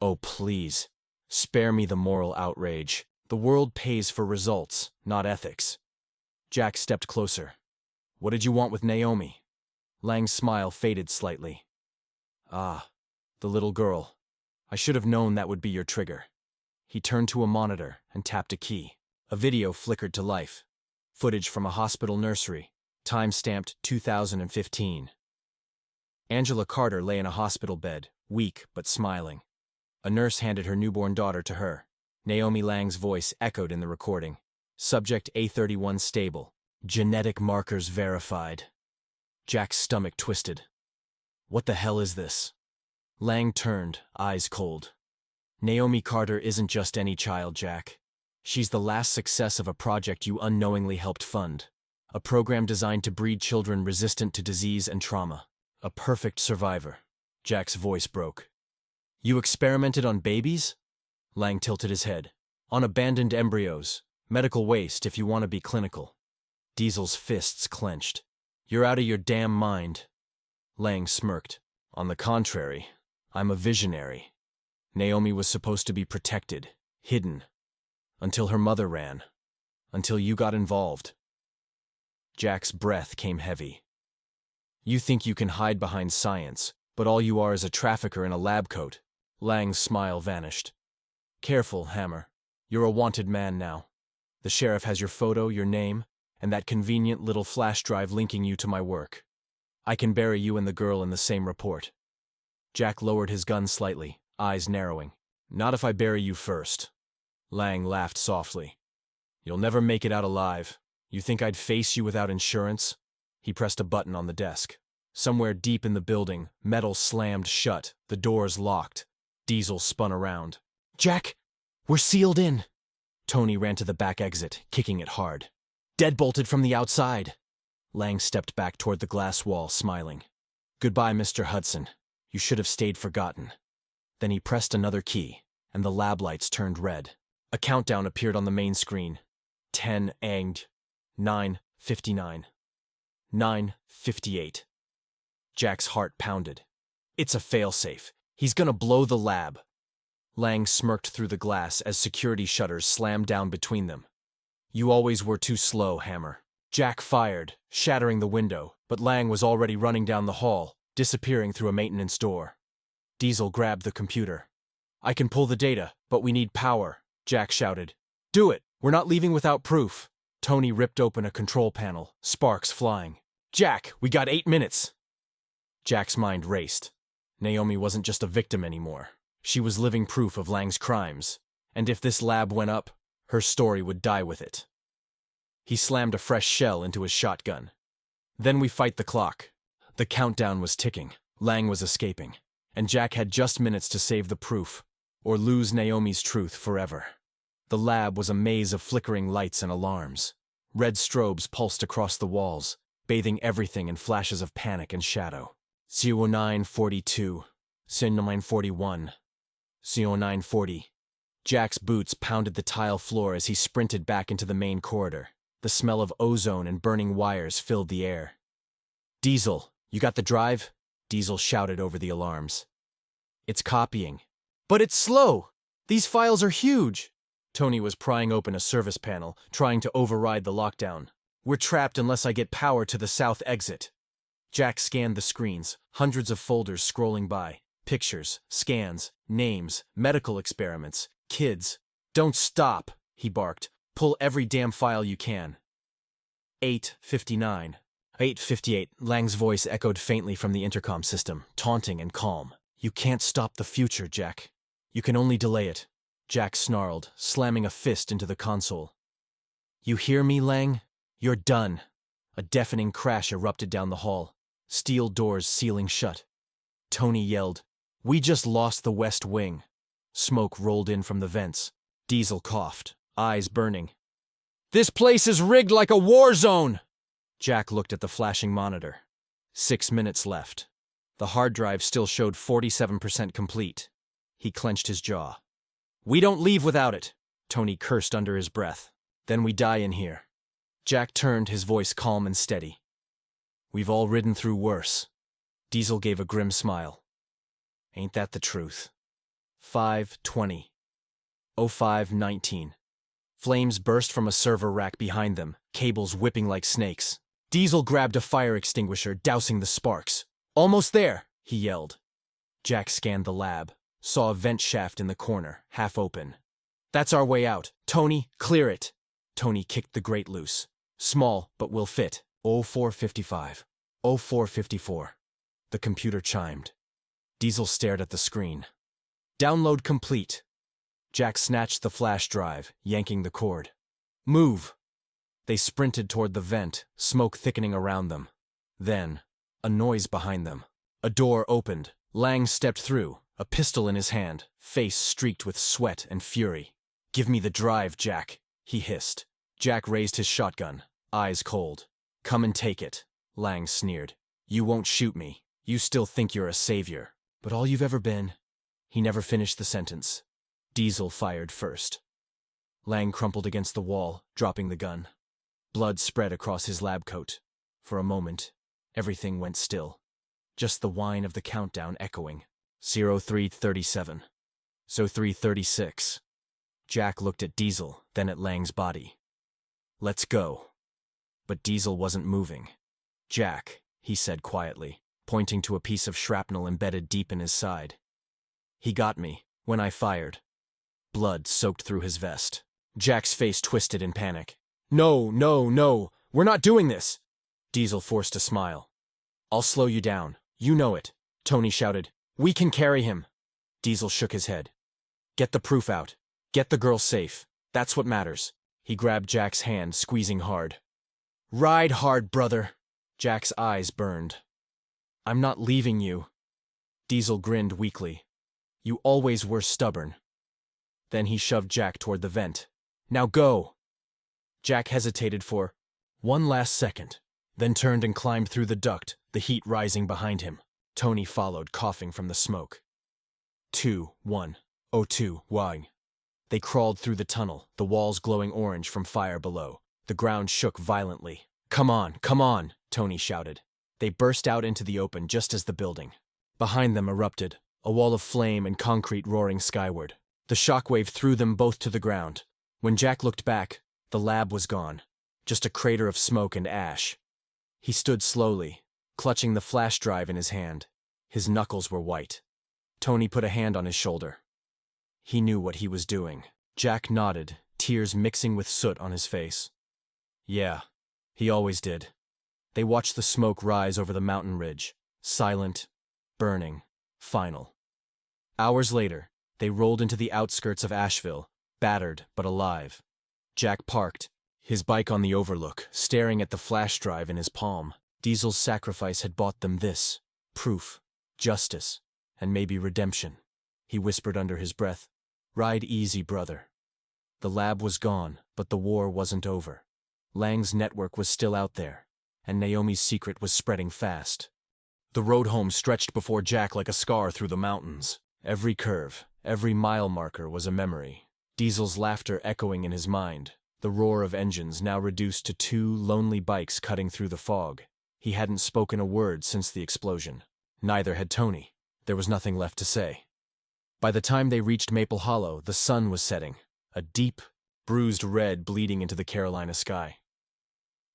Oh, please. Spare me the moral outrage. The world pays for results, not ethics. Jack stepped closer. What did you want with Naomi? Lang's smile faded slightly. Ah, the little girl. I should have known that would be your trigger. He turned to a monitor and tapped a key. A video flickered to life. Footage from a hospital nursery. Time-stamped 2015. Angela Carter lay in a hospital bed, weak but smiling. A nurse handed her newborn daughter to her. Naomi Lang's voice echoed in the recording. Subject A31 stable. Genetic markers verified. Jack's stomach twisted. What the hell is this? Lang turned, eyes cold. Naomi Carter isn't just any child, Jack. She's the last success of a project you unknowingly helped fund. A program designed to breed children resistant to disease and trauma. A perfect survivor. Jack's voice broke. You experimented on babies? Lang tilted his head. On abandoned embryos. Medical waste if you want to be clinical. Diesel's fists clenched. You're out of your damn mind. Lang smirked. On the contrary, I'm a visionary. Naomi was supposed to be protected, hidden. Until her mother ran. Until you got involved. Jack's breath came heavy. You think you can hide behind science, but all you are is a trafficker in a lab coat. Lang's smile vanished. Careful, Hammer. You're a wanted man now. The sheriff has your photo, your name, and that convenient little flash drive linking you to my work. I can bury you and the girl in the same report. Jack lowered his gun slightly, eyes narrowing. Not if I bury you first. Lang laughed softly. You'll never make it out alive. You think I'd face you without insurance? He pressed a button on the desk. Somewhere deep in the building, metal slammed shut, the doors locked. Diesel spun around. Jack, we're sealed in. Tony ran to the back exit, kicking it hard. Deadbolted from the outside. Lang stepped back toward the glass wall, smiling. Goodbye, Mr. Hudson. You should have stayed forgotten. Then he pressed another key, and the lab lights turned red. A countdown appeared on the main screen. 10 anged. 9:59. 9:58. Jack's heart pounded. It's a failsafe. He's gonna blow the lab. Lang smirked through the glass as security shutters slammed down between them. You always were too slow, Hammer. Jack fired, shattering the window, but Lang was already running down the hall, disappearing through a maintenance door. Diesel grabbed the computer. I can pull the data, but we need power, Jack shouted. Do it! We're not leaving without proof. Tony ripped open a control panel, sparks flying. Jack, we got 8 minutes! Jack's mind raced. Naomi wasn't just a victim anymore. She was living proof of Lang's crimes, and if this lab went up, her story would die with it. He slammed a fresh shell into his shotgun. Then we fight the clock. The countdown was ticking. Lang was escaping, and Jack had just minutes to save the proof, or lose Naomi's truth forever. The lab was a maze of flickering lights and alarms. Red strobes pulsed across the walls, bathing everything in flashes of panic and shadow. 0942, 0941, 0940. Jack's boots pounded the tile floor as he sprinted back into the main corridor. The smell of ozone and burning wires filled the air. Diesel, you got the drive? Diesel shouted over the alarms. It's copying. But it's slow! These files are huge! Tony was prying open a service panel, trying to override the lockdown. We're trapped unless I get power to the south exit. Jack scanned the screens, hundreds of folders scrolling by. Pictures, scans, names, medical experiments, kids. Don't stop, he barked. Pull every damn file you can. 8:59. 8:58. Lang's voice echoed faintly from the intercom system, taunting and calm. You can't stop the future, Jack. You can only delay it. Jack snarled, slamming a fist into the console. You hear me, Lang? You're done. A deafening crash erupted down the hall, steel doors sealing shut. Tony yelled, We just lost the West Wing. Smoke rolled in from the vents. Diesel coughed, eyes burning. This place is rigged like a war zone! Jack looked at the flashing monitor. 6 minutes left. The hard drive still showed 47% complete. He clenched his jaw. We don't leave without it, Tony cursed under his breath. Then we die in here. Jack turned, his voice calm and steady. We've all ridden through worse. Diesel gave a grim smile. Ain't that the truth? 5:20. 05:19. Flames burst from a server rack behind them, cables whipping like snakes. Diesel grabbed a fire extinguisher, dousing the sparks. Almost there, he yelled. Jack scanned the lab, saw a vent shaft in the corner, half open. That's our way out. Tony, clear it. Tony kicked the grate loose. Small, but will fit. 04:55. 04:54. The computer chimed. Diesel stared at the screen. Download complete. Jack snatched the flash drive, yanking the cord. Move! They sprinted toward the vent, smoke thickening around them. Then, a noise behind them. A door opened. Lang stepped through, a pistol in his hand, face streaked with sweat and fury. Give me the drive, Jack, he hissed. Jack raised his shotgun, eyes cold. Come and take it, Lang sneered. You won't shoot me. You still think you're a savior. But all you've ever been. He never finished the sentence. Diesel fired first. Lang crumpled against the wall, dropping the gun. Blood spread across his lab coat. For a moment, everything went still. Just the whine of the countdown echoing. 03:37. 03:36. Jack looked at Diesel, then at Lang's body. Let's go. But Diesel wasn't moving. Jack, he said quietly, pointing to a piece of shrapnel embedded deep in his side. He got me, when I fired. Blood soaked through his vest. Jack's face twisted in panic. No, no, no, we're not doing this! Diesel forced a smile. I'll slow you down. You know it, Tony shouted. We can carry him. Diesel shook his head. Get the proof out. Get the girl safe. That's what matters. He grabbed Jack's hand, squeezing hard. Ride hard, brother. Jack's eyes burned. I'm not leaving you. Diesel grinned weakly. You always were stubborn. Then he shoved Jack toward the vent. Now go! Jack hesitated for one last second, then turned and climbed through the duct, the heat rising behind him. Tony followed, coughing from the smoke. 2-1-02 Wang. They crawled through the tunnel, the walls glowing orange from fire below. The ground shook violently. Come on, Tony shouted. They burst out into the open just as the building. Behind them erupted, a wall of flame and concrete roaring skyward. The shockwave threw them both to the ground. When Jack looked back, the lab was gone, just a crater of smoke and ash. He stood slowly, clutching the flash drive in his hand. His knuckles were white. Tony put a hand on his shoulder. He knew what he was doing. Jack nodded, tears mixing with soot on his face. Yeah, he always did. They watched the smoke rise over the mountain ridge, silent, burning, final. Hours later, they rolled into the outskirts of Asheville, battered but alive. Jack parked, his bike on the overlook, staring at the flash drive in his palm. Diesel's sacrifice had bought them this: proof, justice, and maybe redemption. He whispered under his breath, Ride easy, brother. The lab was gone, but the war wasn't over. Lang's network was still out there, and Naomi's secret was spreading fast. The road home stretched before Jack like a scar through the mountains. Every curve, every mile marker was a memory. Diesel's laughter echoing in his mind, the roar of engines now reduced to two lonely bikes cutting through the fog. He hadn't spoken a word since the explosion. Neither had Tony. There was nothing left to say. By the time they reached Maple Hollow, the sun was setting, a deep, bruised red bleeding into the Carolina sky.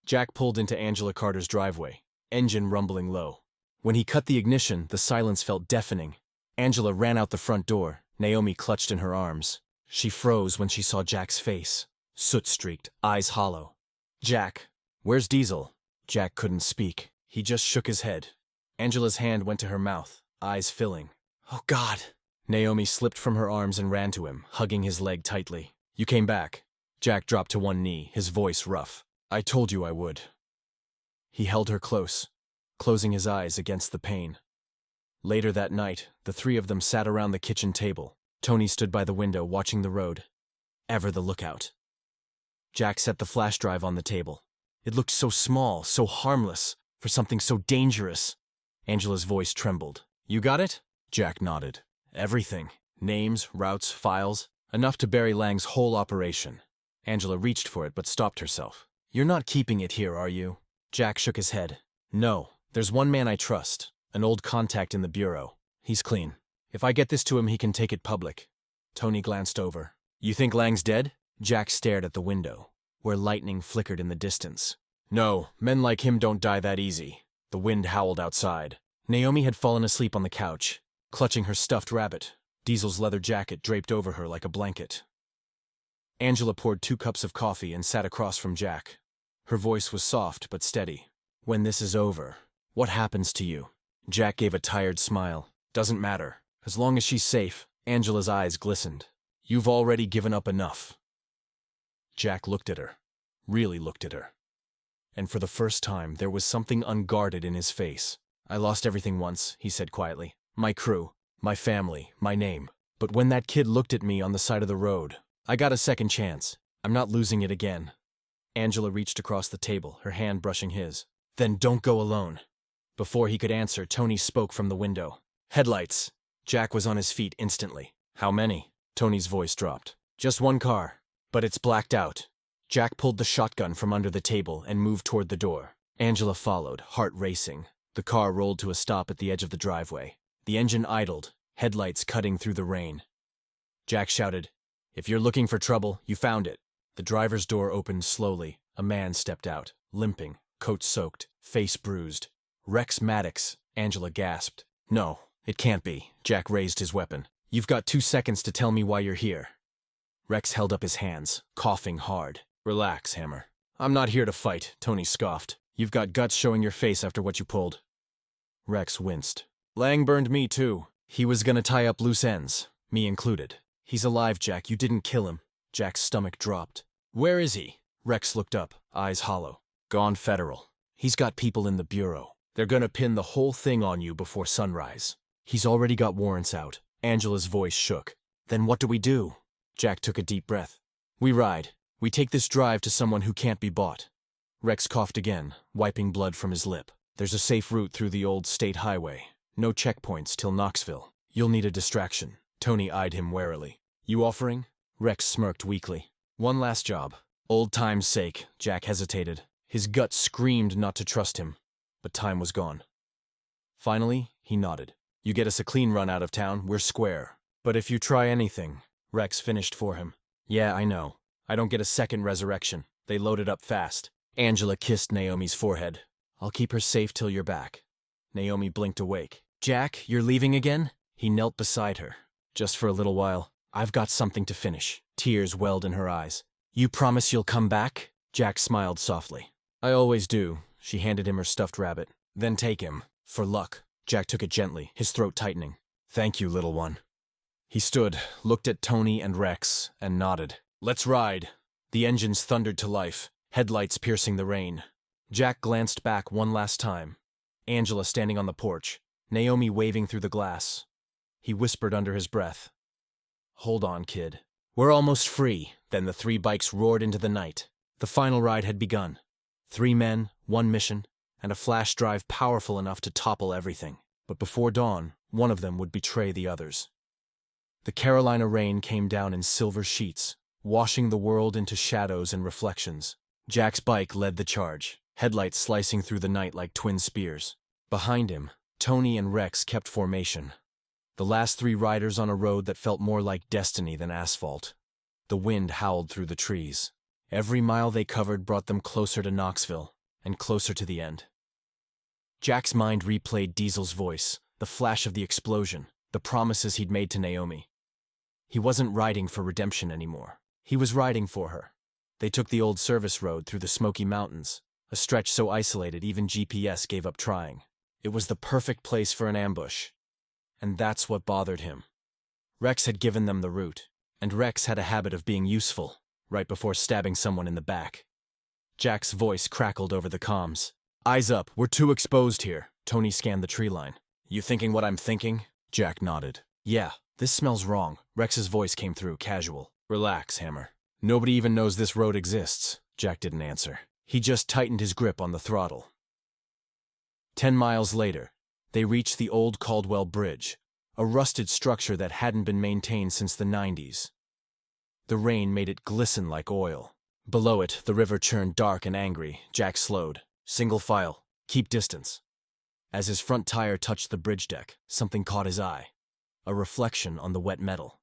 Jack pulled into Angela Carter's driveway, engine rumbling low. When he cut the ignition, the silence felt deafening. Angela ran out the front door, Naomi clutched in her arms. She froze when she saw Jack's face, soot-streaked, eyes hollow. Jack, where's Diesel? Jack couldn't speak. He just shook his head. Angela's hand went to her mouth, eyes filling. Oh, God! Naomi slipped from her arms and ran to him, hugging his leg tightly. You came back. Jack dropped to one knee, his voice rough. I told you I would. He held her close, closing his eyes against the pain. Later that night, the three of them sat around the kitchen table. Tony stood by the window, watching the road. Ever the lookout. Jack set the flash drive on the table. It looked so small, so harmless, for something so dangerous. Angela's voice trembled. You got it? Jack nodded. Everything. Names, routes, files. Enough to bury Lang's whole operation. Angela reached for it but stopped herself. You're not keeping it here, are you? Jack shook his head. No, there's one man I trust. An old contact in the bureau. He's clean. If I get this to him, he can take it public. Tony glanced over. You think Lang's dead? Jack stared at the window, where lightning flickered in the distance. No, men like him don't die that easy. The wind howled outside. Naomi had fallen asleep on the couch, clutching her stuffed rabbit, Diesel's leather jacket draped over her like a blanket. Angela poured 2 cups of coffee and sat across from Jack. Her voice was soft but steady. When this is over, what happens to you? Jack gave a tired smile. Doesn't matter. As long as she's safe. Angela's eyes glistened. You've already given up enough. Jack looked at her. Really looked at her. And for the first time, there was something unguarded in his face. I lost everything once, he said quietly. My crew, my family, my name. But when that kid looked at me on the side of the road, I got a second chance. I'm not losing it again. Angela reached across the table, her hand brushing his. Then don't go alone. Before he could answer, Tony spoke from the window. Headlights. Jack was on his feet instantly. How many? Tony's voice dropped. Just 1 car. But it's blacked out. Jack pulled the shotgun from under the table and moved toward the door. Angela followed, heart racing. The car rolled to a stop at the edge of the driveway. The engine idled, headlights cutting through the rain. Jack shouted, If you're looking for trouble, you found it. The driver's door opened slowly. A man stepped out, limping, coat soaked, face bruised. Rex Maddox, Angela gasped. No, it can't be. Jack raised his weapon. You've got 2 seconds to tell me why you're here. Rex held up his hands, coughing hard. Relax, Hammer. I'm not here to fight, Tony scoffed. You've got guts showing your face after what you pulled. Rex winced. Lang burned me too. He was gonna tie up loose ends, me included. He's alive, Jack. You didn't kill him. Jack's stomach dropped. Where is he? Rex looked up, eyes hollow. Gone federal. He's got people in the bureau. They're gonna pin the whole thing on you before sunrise. He's already got warrants out. Angela's voice shook. Then what do we do? Jack took a deep breath. We ride. We take this drive to someone who can't be bought. Rex coughed again, wiping blood from his lip. There's a safe route through the old state highway. No checkpoints till Knoxville. You'll need a distraction. Tony eyed him warily. You offering? Rex smirked weakly. One last job. Old time's sake, Jack hesitated. His gut screamed not to trust him, but time was gone. Finally, he nodded. You get us a clean run out of town, we're square. But if you try anything, Rex finished for him. Yeah, I know. I don't get a second resurrection. They loaded up fast. Angela kissed Naomi's forehead. I'll keep her safe till you're back. Naomi blinked awake. Jack, you're leaving again? He knelt beside her. Just for a little while. I've got something to finish. Tears welled in her eyes. You promise you'll come back? Jack smiled softly. I always do. She handed him her stuffed rabbit. Then take him. For luck. Jack took it gently, his throat tightening. Thank you, little one. He stood, looked at Tony and Rex, and nodded. Let's ride. The engines thundered to life, headlights piercing the rain. Jack glanced back one last time. Angela standing on the porch, Naomi waving through the glass. He whispered under his breath. Hold on, kid. We're almost free. Then the 3 bikes roared into the night. The final ride had begun. 3 men, 1 mission, and a flash drive powerful enough to topple everything. But before dawn, one of them would betray the others. The Carolina rain came down in silver sheets, washing the world into shadows and reflections. Jack's bike led the charge, headlights slicing through the night like twin spears. Behind him, Tony and Rex kept formation. The last 3 riders on a road that felt more like destiny than asphalt. The wind howled through the trees. Every mile they covered brought them closer to Knoxville, and closer to the end. Jack's mind replayed Diesel's voice, the flash of the explosion, the promises he'd made to Naomi. He wasn't riding for redemption anymore. He was riding for her. They took the old service road through the Smoky Mountains, a stretch so isolated even GPS gave up trying. It was the perfect place for an ambush. And that's what bothered him. Rex had given them the route, and Rex had a habit of being useful, right before stabbing someone in the back. Jack's voice crackled over the comms. Eyes up, we're too exposed here. Tony scanned the tree line. You thinking what I'm thinking? Jack nodded. Yeah, this smells wrong. Rex's voice came through, casual. Relax, Hammer. Nobody even knows this road exists. Jack didn't answer. He just tightened his grip on the throttle. 10 miles later, they reached the old Caldwell Bridge, a rusted structure that hadn't been maintained since the 90s. The rain made it glisten like oil. Below it, the river churned dark and angry. Jack slowed. Single file. Keep distance. As his front tire touched the bridge deck, something caught his eye. A reflection on the wet metal.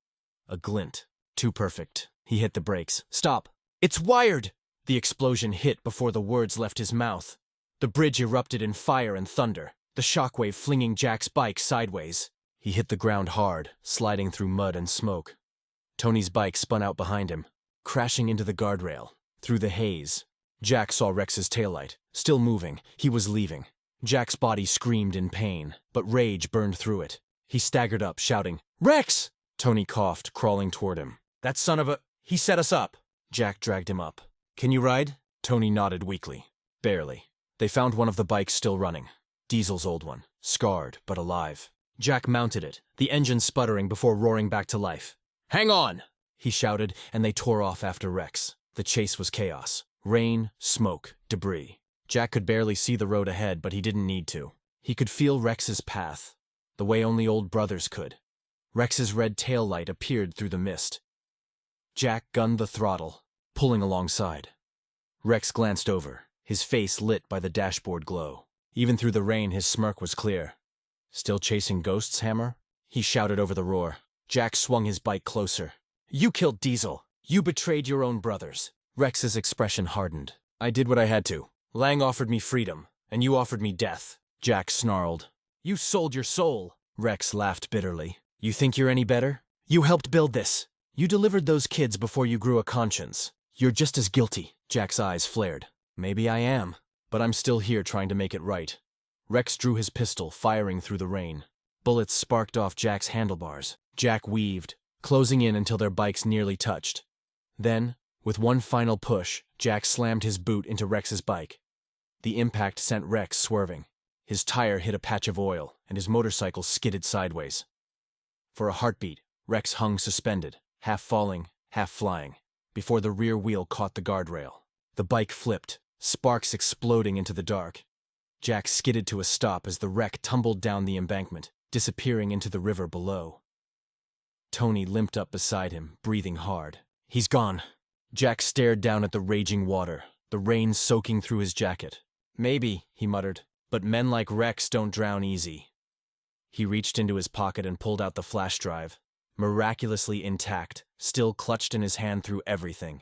A glint. Too perfect. He hit the brakes. Stop! It's wired! The explosion hit before the words left his mouth. The bridge erupted in fire and thunder, the shockwave flinging Jack's bike sideways. He hit the ground hard, sliding through mud and smoke. Tony's bike spun out behind him, crashing into the guardrail. Through the haze, Jack saw Rex's taillight, still moving. He was leaving. Jack's body screamed in pain, but rage burned through it. He staggered up, shouting, "Rex!" Tony coughed, crawling toward him. "That son of a... He set us up!" Jack dragged him up. "Can you ride?" Tony nodded weakly. "Barely." They found one of the bikes still running. Diesel's old one, scarred but alive. Jack mounted it, the engine sputtering before roaring back to life. "Hang on!" he shouted, and they tore off after Rex. The chase was chaos. Rain, smoke, debris. Jack could barely see the road ahead, but he didn't need to. He could feel Rex's path, the way only old brothers could. Rex's red tail light appeared through the mist. Jack gunned the throttle, pulling alongside. Rex glanced over, his face lit by the dashboard glow. Even through the rain, his smirk was clear. "Still chasing ghosts, Hammer?" he shouted over the roar. Jack swung his bike closer. "You killed Diesel. You betrayed your own brothers." Rex's expression hardened. "I did what I had to. Lang offered me freedom, and you offered me death." Jack snarled. "You sold your soul." Rex laughed bitterly. "You think you're any better? You helped build this. You delivered those kids before you grew a conscience. You're just as guilty." Jack's eyes flared. "Maybe I am, but I'm still here trying to make it right." Rex drew his pistol, firing through the rain. Bullets sparked off Jack's handlebars. Jack weaved, closing in until their bikes nearly touched. Then, with one final push, Jack slammed his boot into Rex's bike. The impact sent Rex swerving. His tire hit a patch of oil, and his motorcycle skidded sideways. For a heartbeat, Rex hung suspended, half falling, half flying, before the rear wheel caught the guardrail. The bike flipped, sparks exploding into the dark. Jack skidded to a stop as the wreck tumbled down the embankment, disappearing into the river below. Tony limped up beside him, breathing hard. "He's gone." Jack stared down at the raging water, the rain soaking through his jacket. "Maybe," he muttered, "but men like Rex don't drown easy." He reached into his pocket and pulled out the flash drive, miraculously intact, still clutched in his hand through everything.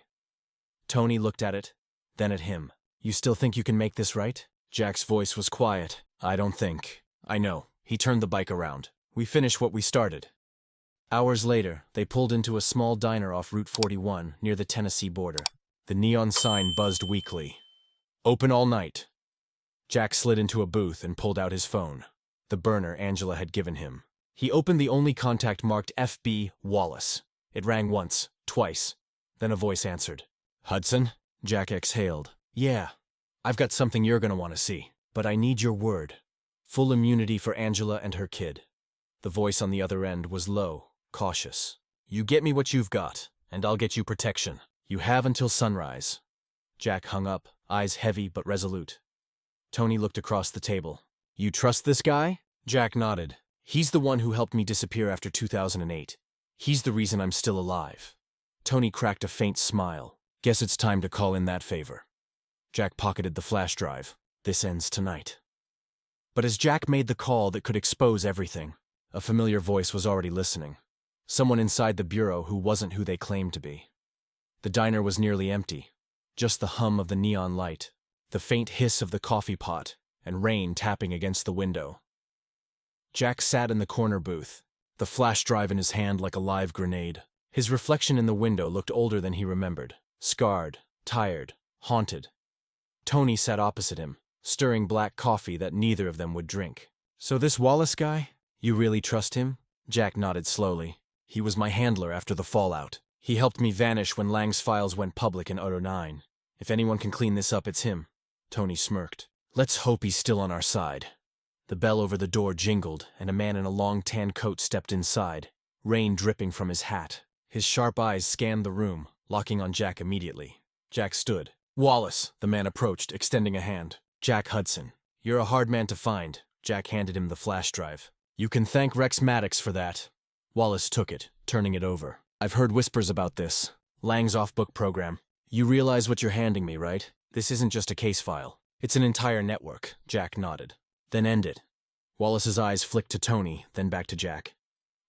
Tony looked at it, then at him. "You still think you can make this right?" Jack's voice was quiet. "I don't think. I know." He turned the bike around. "We finished what we started." Hours later, they pulled into a small diner off Route 41 near the Tennessee border. The neon sign buzzed weakly. "Open all night." Jack slid into a booth and pulled out his phone, the burner Angela had given him. He opened the only contact marked FB Wallace. It rang once, twice. Then a voice answered. "Hudson?" Jack exhaled. "Yeah. I've got something you're going to want to see, but I need your word. Full immunity for Angela and her kid." The voice on the other end was low, cautious. "You get me what you've got, and I'll get you protection. You have until sunrise." Jack hung up, eyes heavy but resolute. Tony looked across the table. "You trust this guy?" Jack nodded. "He's the one who helped me disappear after 2008. He's the reason I'm still alive." Tony cracked a faint smile. "Guess it's time to call in that favor." Jack pocketed the flash drive. "This ends tonight." But as Jack made the call that could expose everything, a familiar voice was already listening. Someone inside the bureau who wasn't who they claimed to be. The diner was nearly empty. Just the hum of the neon light, the faint hiss of the coffee pot, and rain tapping against the window. Jack sat in the corner booth, the flash drive in his hand like a live grenade. His reflection in the window looked older than he remembered, scarred, tired, haunted. Tony sat opposite him, stirring black coffee that neither of them would drink. "So this Wallace guy? You really trust him?" Jack nodded slowly. "He was my handler after the fallout. He helped me vanish when Lang's files went public in '09. If anyone can clean this up, it's him." Tony smirked. "Let's hope he's still on our side." The bell over the door jingled, and a man in a long tan coat stepped inside, rain dripping from his hat. His sharp eyes scanned the room, locking on Jack immediately. Jack stood. "Wallace," the man approached, extending a hand. "Jack Hudson. You're a hard man to find." Jack handed him the flash drive. "You can thank Rex Maddox for that." Wallace took it, turning it over. "I've heard whispers about this. Lang's off-book program. You realize what you're handing me, right? This isn't just a case file. It's an entire network." Jack nodded. "Then end it. Wallace's eyes flicked to Tony, then back to Jack.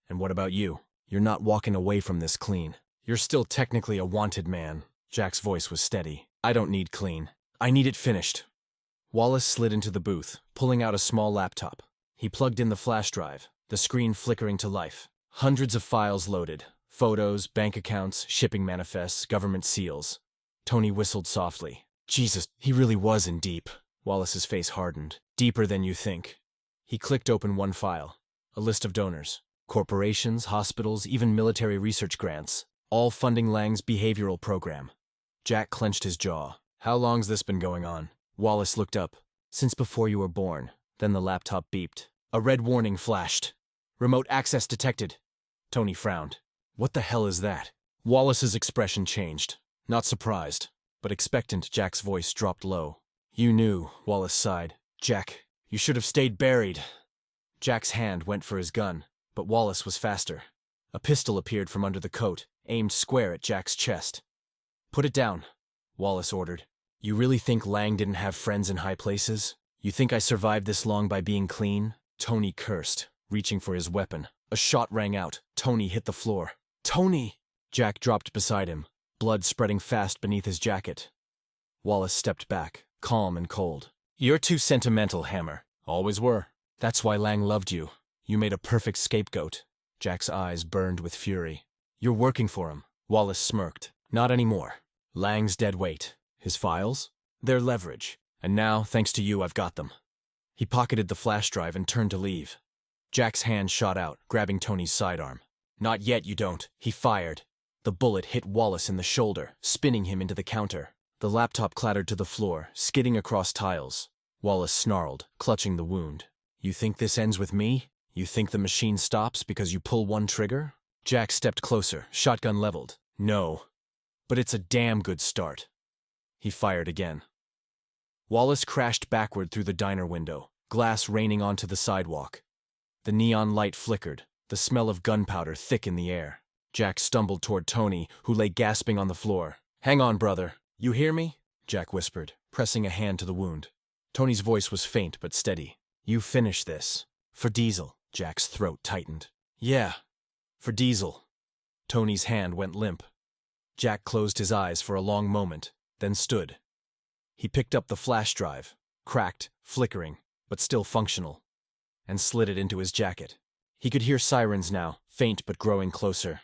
And what about you? You're not walking away from this clean. You're still technically a wanted man. Jack's voice was steady. I don't need clean. I need it finished. Wallace slid into the booth, pulling out a small laptop. He plugged in the flash drive, the screen flickering to life. Hundreds of files loaded. Photos, bank accounts, shipping manifests, government seals. Tony whistled softly. Jesus, he really was in deep. Wallace's face hardened. Deeper than you think. He clicked open one file. A list of donors. Corporations, hospitals, even military research grants. All funding Lang's behavioral program. Jack clenched his jaw. How long's this been going on? Wallace looked up. Since before you were born. Then the laptop beeped. A red warning flashed. Remote access detected. Tony frowned. What the hell is that? Wallace's expression changed. Not surprised, but expectant. Jack's voice dropped low. You knew, Wallace sighed. Jack, you should have stayed buried. Jack's hand went for his gun, but Wallace was faster. A pistol appeared from under the coat, aimed square at Jack's chest. Put it down, Wallace ordered. You really think Lang didn't have friends in high places? You think I survived this long by being clean? Tony cursed, reaching for his weapon. A shot rang out. Tony hit the floor. Tony! Jack dropped beside him, blood spreading fast beneath his jacket. Wallace stepped back, calm and cold. You're too sentimental, Hammer. Always were. That's why Lang loved you. You made a perfect scapegoat. Jack's eyes burned with fury. You're working for him. Wallace smirked. Not anymore. Lang's dead weight. His files? They're leverage. And now, thanks to you, I've got them. He pocketed the flash drive and turned to leave. Jack's hand shot out, grabbing Tony's sidearm. Not yet, you don't. He fired. The bullet hit Wallace in the shoulder, spinning him into the counter. The laptop clattered to the floor, skidding across tiles. Wallace snarled, clutching the wound. You think this ends with me? You think the machine stops because you pull one trigger? Jack stepped closer, shotgun leveled. No. But it's a damn good start. He fired again. Wallace crashed backward through the diner window, glass raining onto the sidewalk. The neon light flickered, the smell of gunpowder thick in the air. Jack stumbled toward Tony, who lay gasping on the floor. Hang on, brother. You hear me? Jack whispered, pressing a hand to the wound. Tony's voice was faint but steady. You finish this. For Diesel. Jack's throat tightened. Yeah, for Diesel. Tony's hand went limp. Jack closed his eyes for a long moment, then stood. He picked up the flash drive, cracked, flickering, but still functional, and slid it into his jacket. He could hear sirens now, faint but growing closer.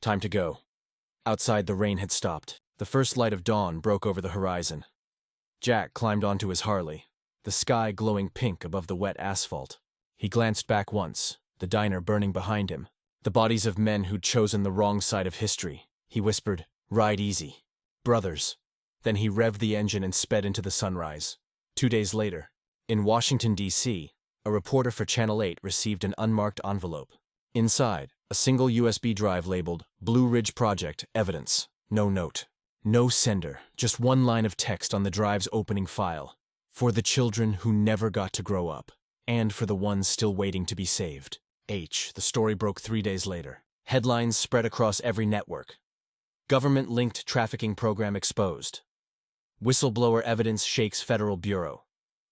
Time to go. Outside, the rain had stopped. The first light of dawn broke over the horizon. Jack climbed onto his Harley, the sky glowing pink above the wet asphalt. He glanced back once, the diner burning behind him, the bodies of men who'd chosen the wrong side of history. He whispered, "Ride easy. Brothers." Then he revved the engine and sped into the sunrise. 2 days later, in Washington, D.C., a reporter for Channel 8 received an unmarked envelope. Inside, a single USB drive labeled Blue Ridge Project Evidence. No note. No sender, just one line of text on the drive's opening file. For the children who never got to grow up, and for the ones still waiting to be saved. The story broke 3 days later. Headlines spread across every network. Government-linked trafficking program exposed. Whistleblower evidence shakes federal bureau.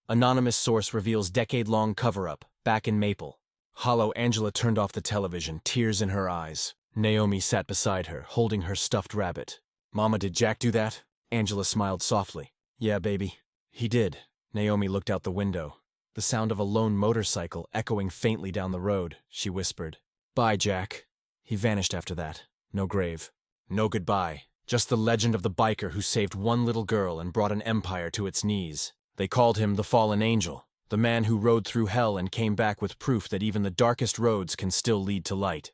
Anonymous source reveals decade-long cover-up, back in Maple. Hollow Angela turned off the television, tears in her eyes. Naomi sat beside her, holding her stuffed rabbit. Mama, did Jack do that? Angela smiled softly. Yeah, baby. He did. Naomi looked out the window. The sound of a lone motorcycle echoing faintly down the road, she whispered. Bye, Jack. He vanished after that. No grave. No goodbye. Just the legend of the biker who saved one little girl and brought an empire to its knees. They called him the Fallen Angel, the man who rode through hell and came back with proof that even the darkest roads can still lead to light.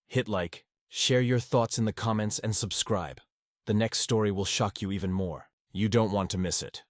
Hit like, share your thoughts in the comments and subscribe. The next story will shock you even more. You don't want to miss it.